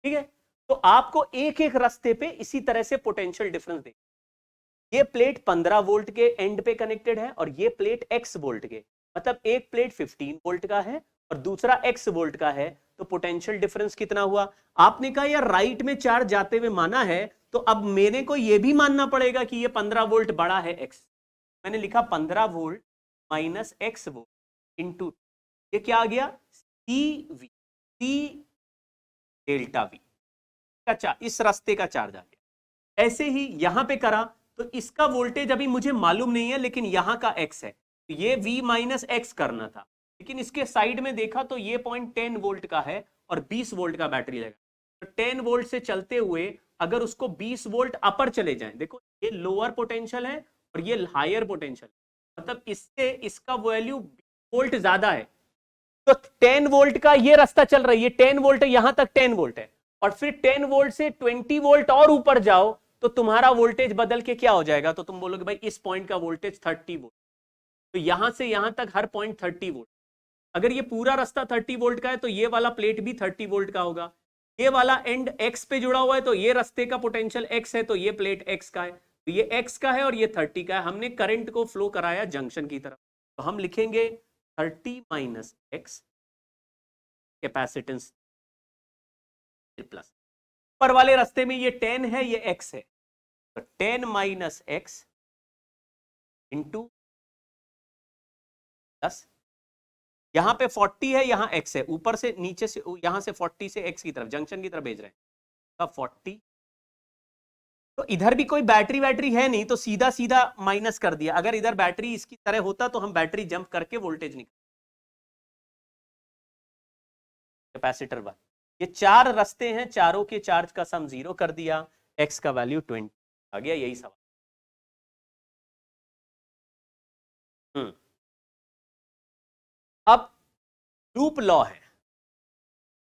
ठीक है, तो आपको एक एक रास्ते पे इसी तरह से पोटेंशियल डिफरेंस दे। ये प्लेट 15 वोल्ट के एंड पे कनेक्टेड है और ये प्लेट x वोल्ट के, मतलब एक प्लेट 15 वोल्ट का है और दूसरा x वोल्ट का है, तो पोटेंशियल डिफरेंस कितना हुआ। आपने कहा यार राइट में चार्ज जाते हुए माना है, तो अब मेरे को यह भी मानना पड़ेगा कि ये 15 वोल्ट बड़ा है x। मैंने लिखा 15 volt minus x volt into, ये क्या आ गया, CV, C डेल्टा V का चार्ज, इस रास्ते का चार्ज आ गया। ऐसे ही यहां पे करा तो इसका वोल्टेज अभी मुझे मालूम नहीं है, लेकिन यहां का x है, तो ये V माइनस एक्स करना था, लेकिन इसके साइड में देखा तो ये पॉइंट 10 वोल्ट का है और 20 वोल्ट का बैटरी लगा, तो 10 वोल्ट से चलते हुए अगर उसको 20 वोल्ट अपर चले जाएं, देखो ये लोअर पोटेंशियल है और ये हायर पोटेंशियल, मतलब इससे इसका वैल्यू वोल्ट ज्यादा है, तो 10 वोल्ट का ये रास्ता चल रहा है, ये 10 वोल्ट है, यहां तक 10 वोल्ट है, और फिर 10 वोल्ट से 20 वोल्ट और ऊपर जाओ तो तुम्हारा वोल्टेज बदल के क्या हो जाएगा, तो तुम बोलोगे भाई इस पॉइंट का वोल्टेज 30 वोल्ट, तो यहां से यहां तक हर पॉइंट 30 वोल्ट। अगर ये पूरा रास्ता 30 वोल्ट का है तो ये वाला प्लेट भी 30 वोल्ट का होगा। ये वाला एंड एक्स पे जुड़ा हुआ है तो ये रास्ते का पोटेंशियल एक्स है, तो ये प्लेट एक्स का है, तो ये एक्स का है और ये 30 का है। हमने करंट को फ्लो कराया जंक्शन की तरफ, तो हम लिखेंगे 30 माइनस एक्स कैपेसिटेंस प्लस, ऊपर वाले रास्ते में ये 10 है, ये x है, तो 10 माइनस एक्स इंटू प्लस, यहां पे 40 है, यहां x है, ऊपर से नीचे से यहां से 40 से x की तरफ जंक्शन की तरफ भेज रहे हैं, तो 40, तो इधर भी कोई बैटरी वैटरी है नहीं, तो सीधा सीधा माइनस कर दिया। अगर इधर बैटरी इसकी तरह होता तो हम बैटरी जंप करके वोल्टेज निकाल, कैपेसिटर 1, ये चार रास्ते हैं, चारों के चार्ज का सम 0 कर दिया, x का वैल्यू 20 आ गया, यही सवाल। अब लूप लॉ है,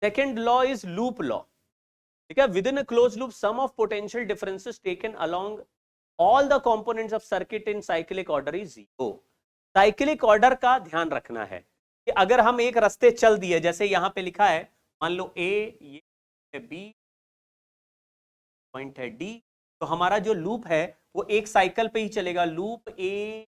second law is loop law, ठीक है। Within a close loop sum of potential differences taken along all the components of circuit in cyclic order is zero. Cyclic order का ध्यान रखना है कि अगर हम एक रास्ते चल दिए, जैसे यहां पे लिखा है, मान लो ए, ये है बी, पॉइंट है डी, तो हमारा जो लूप है वो एक साइकिल पे ही चलेगा, लूप ए,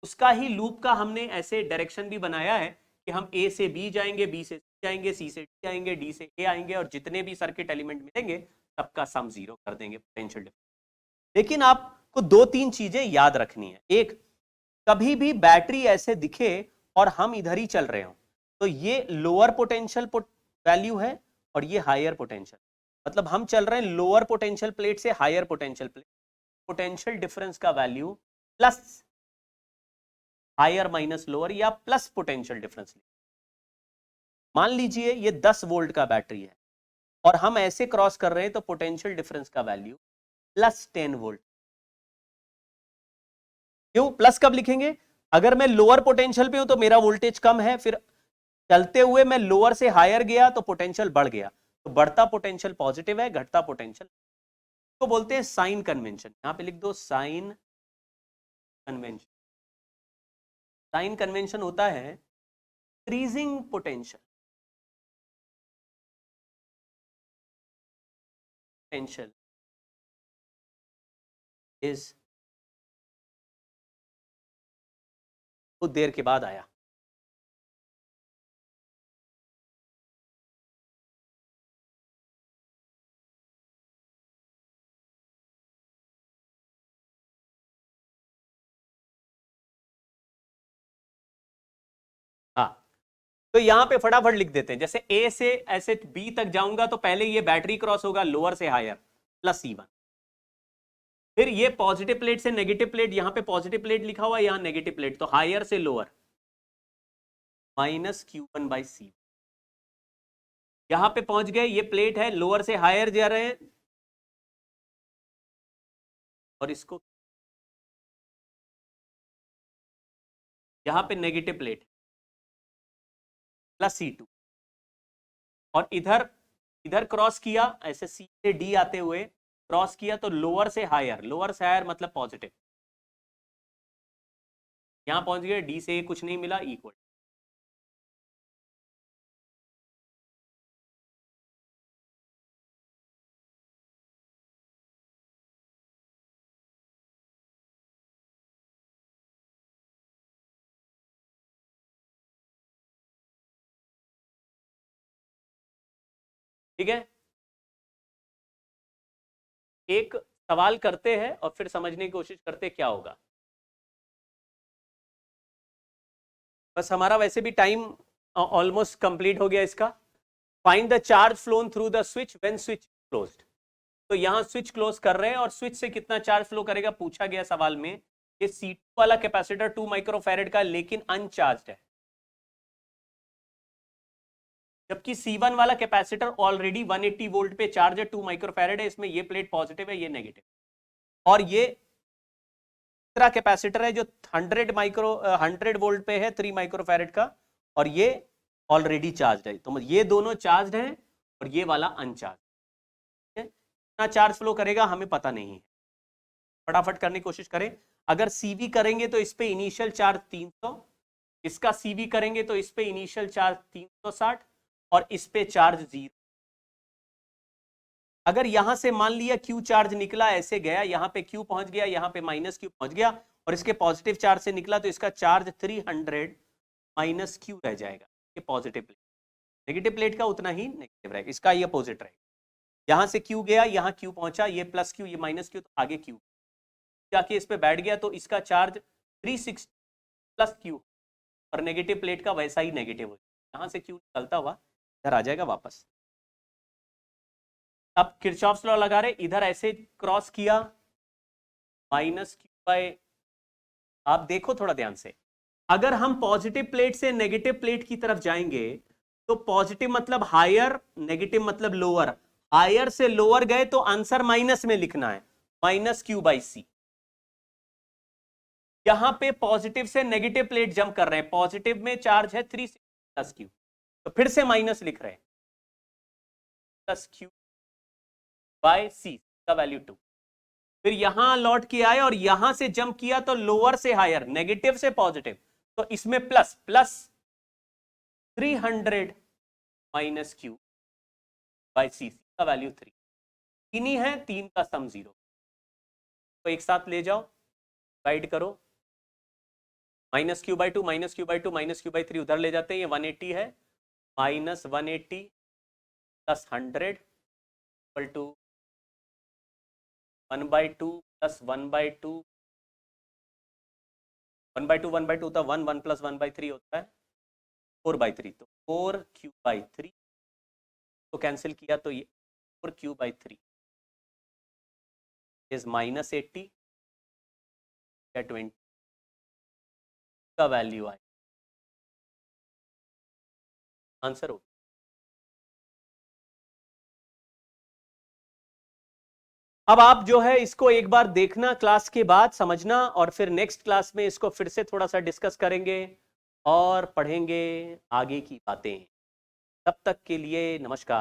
उसका ही लूप का हमने ऐसे डायरेक्शन भी बनाया है कि हम ए से बी जाएंगे, बी से सी जाएंगे, सी से डी जाएंगे, डी से ए आएंगे, और जितने भी सर्किट एलिमेंट मिलेंगे सबका सम 0 कर देंगे पोटेंशियल डिफरेंस। लेकिन आपको दो तीन चीजें याद रखनी है। एक, कभी भी बैटरी ऐसे दिखे और हम इधर ही चल रहे हो, तो ये लोअर पोटेंशियल वैल्यू है और ये हायर पोटेंशियल, मतलब हम चल रहे हैं लोअर पोटेंशियल प्लेट से higher potential plate, potential difference का value plus higher minus lower या प्लस पोटेंशियल डिफरेंस। मान लीजिए ये 10 वोल्ट का बैटरी है और हम ऐसे क्रॉस कर रहे हैं, तो पोटेंशियल डिफरेंस का वैल्यू प्लस 10 वोल्ट। क्यों प्लस कब लिखेंगे, अगर मैं लोअर पोटेंशियल पे हूं तो मेरा वोल्टेज कम है, फिर चलते हुए मैं लोअर से हायर गया तो पोटेंशियल बढ़ गया, तो बढ़ता पोटेंशियल पॉजिटिव है, घटता पोटेंशियल तो बोलते हैं साइन कन्वेंशन। यहां पे लिख दो साइन कन्वेंशन। साइन कन्वेंशन होता है इंक्रीजिंग पोटेंशियल, पोटेंशियल इज बहुत देर के बाद आया। हाँ, तो यहां पे फटाफट लिख देते हैं, जैसे ए से ऐसे बी तक जाऊंगा तो पहले ये बैटरी क्रॉस होगा लोअर से हायर प्लस C1, फिर ये पॉजिटिव प्लेट से नेगेटिव प्लेट, यहां पे पॉजिटिव प्लेट लिखा हुआ है, यहां नेगेटिव प्लेट, तो हायर से लोअर माइनस Q1/C। यहां पे पहुंच गए, ये प्लेट है, लोअर से हायर जा रहे हैं, और इसको यहां पे नेगेटिव प्लेट प्लस C2, और इधर इधर क्रॉस किया ऐसे C से D आते हुए क्रॉस किया तो लोअर से हायर, लोअर से हायर मतलब पॉजिटिव, यहां पहुंच गए, D से कुछ नहीं मिला, इक्वल। ठीक है, एक सवाल करते हैं और फिर समझने की कोशिश करते हैं क्या होगा। बस हमारा वैसे भी टाइम ऑलमोस्ट कंप्लीट हो गया इसका। Find the charge phloem through the switch when switch closed. तो यहां स्विच क्लोज कर रहे हैं और स्विच से कितना चार्ज फ्लो करेगा पूछा गया सवाल में। ये C2 वाला कैपेसिटर 2 माइक्रोफैरेड का लेकिन अनचार्ज्ड है, जबकि C1 वाला कैपेसिटर ऑलरेडी 180 वोल्ट पे चार्ज है, 2 माइक्रोफैरेड है, इसमें ये प्लेट पॉजिटिव है, ये नेगेटिव, और ये तीसरा कैपेसिटर है जो 100 वोल्ट पे है 3 माइक्रोफैरेड का, और ये ऑलरेडी चार्ज है, तो ये दोनों चार्ज हैं और ये वाला अनचार्ज है। कितना चार्ज फ्लो करेगा हमें पता नहीं है, फटाफट करने की कोशिश करें। अगर सीवी करेंगे तो इस पे इनिशियल चार्ज 300, इसका सीवी करेंगे तो इस पे इनिशियल चार्ज 360 और इस पे चार्ज 0। अगर यहां से मान लिया Q चार्ज निकला, ऐसे गया, यहां पे Q पहुंच गया, यहां पे माइनस Q पहुंच गया, और इसके पॉजिटिव चार्ज से निकला, तो इसका चार्ज 300 माइनस Q रह जाएगा, ये पॉजिटिव प्लेट। नेगेटिव प्लेट का उतना ही नेगेटिव रहेगा, इसका ये अपोजिट रहेगा। यहां से Q गया, यहां Q पहुंचा, ये प्लस Q, ये माइनस Q, तो आगे Q जाके इस पे बैठ गया, तो इसका चार्ज 360 प्लस Q, और नेगेटिव प्लेट का वैसा ही नेगेटिव हो जाएगा, यहां से Q निकलता हुआ इधर आ जाएगा वापस। अब किरचॉफ्स लॉ लगा रहे, इधर ऐसे क्रॉस किया, माइनस Q बाय, आप देखो थोड़ा ध्यान से, अगर हम पॉजिटिव प्लेट से नेगेटिव प्लेट की तरफ जाएंगे तो पॉजिटिव मतलब हायर, नेगेटिव मतलब लोअर, हायर से लोअर गए तो आंसर माइनस में लिखना है, माइनस Q/C। यहां पे पॉजिटिव से नेगेटिव प्लेट जंप कर रहे हैं, पॉजिटिव में चार्ज है 360 प्लस Q, तो फिर से माइनस लिख रहे हैं, प्लस Q/C का वैल्यू 2। फिर यहां लौट के आए और यहां से जंप किया तो लोअर से हायर, नेगेटिव से पॉजिटिव, तो इसमें प्लस प्लस 300 माइनस Q/C का वैल्यू 3। तीन ही है, 3 का सम 0, तो एक साथ ले जाओ, गाइड करो, minus Q/2 minus Q/2 minus Q/3 उधर ले जाते हैं, ये 180 है, minus 180 plus 100 equal to 1/2 plus 1/2, 1/2 1/2 होता है 1, 1 प्लस 1/3 होता है 4/3, तो 4Q/3 तो कैंसिल किया, तो ये 4Q/3 इज माइनस 80 या 20 का वैल्यू आए, आंसर हो। अब आप जो है इसको एक बार देखना, क्लास के बाद समझना, और फिर नेक्स्ट क्लास में इसको फिर से थोड़ा सा डिस्कस करेंगे और पढ़ेंगे आगे की बातें। तब तक के लिए नमस्कार।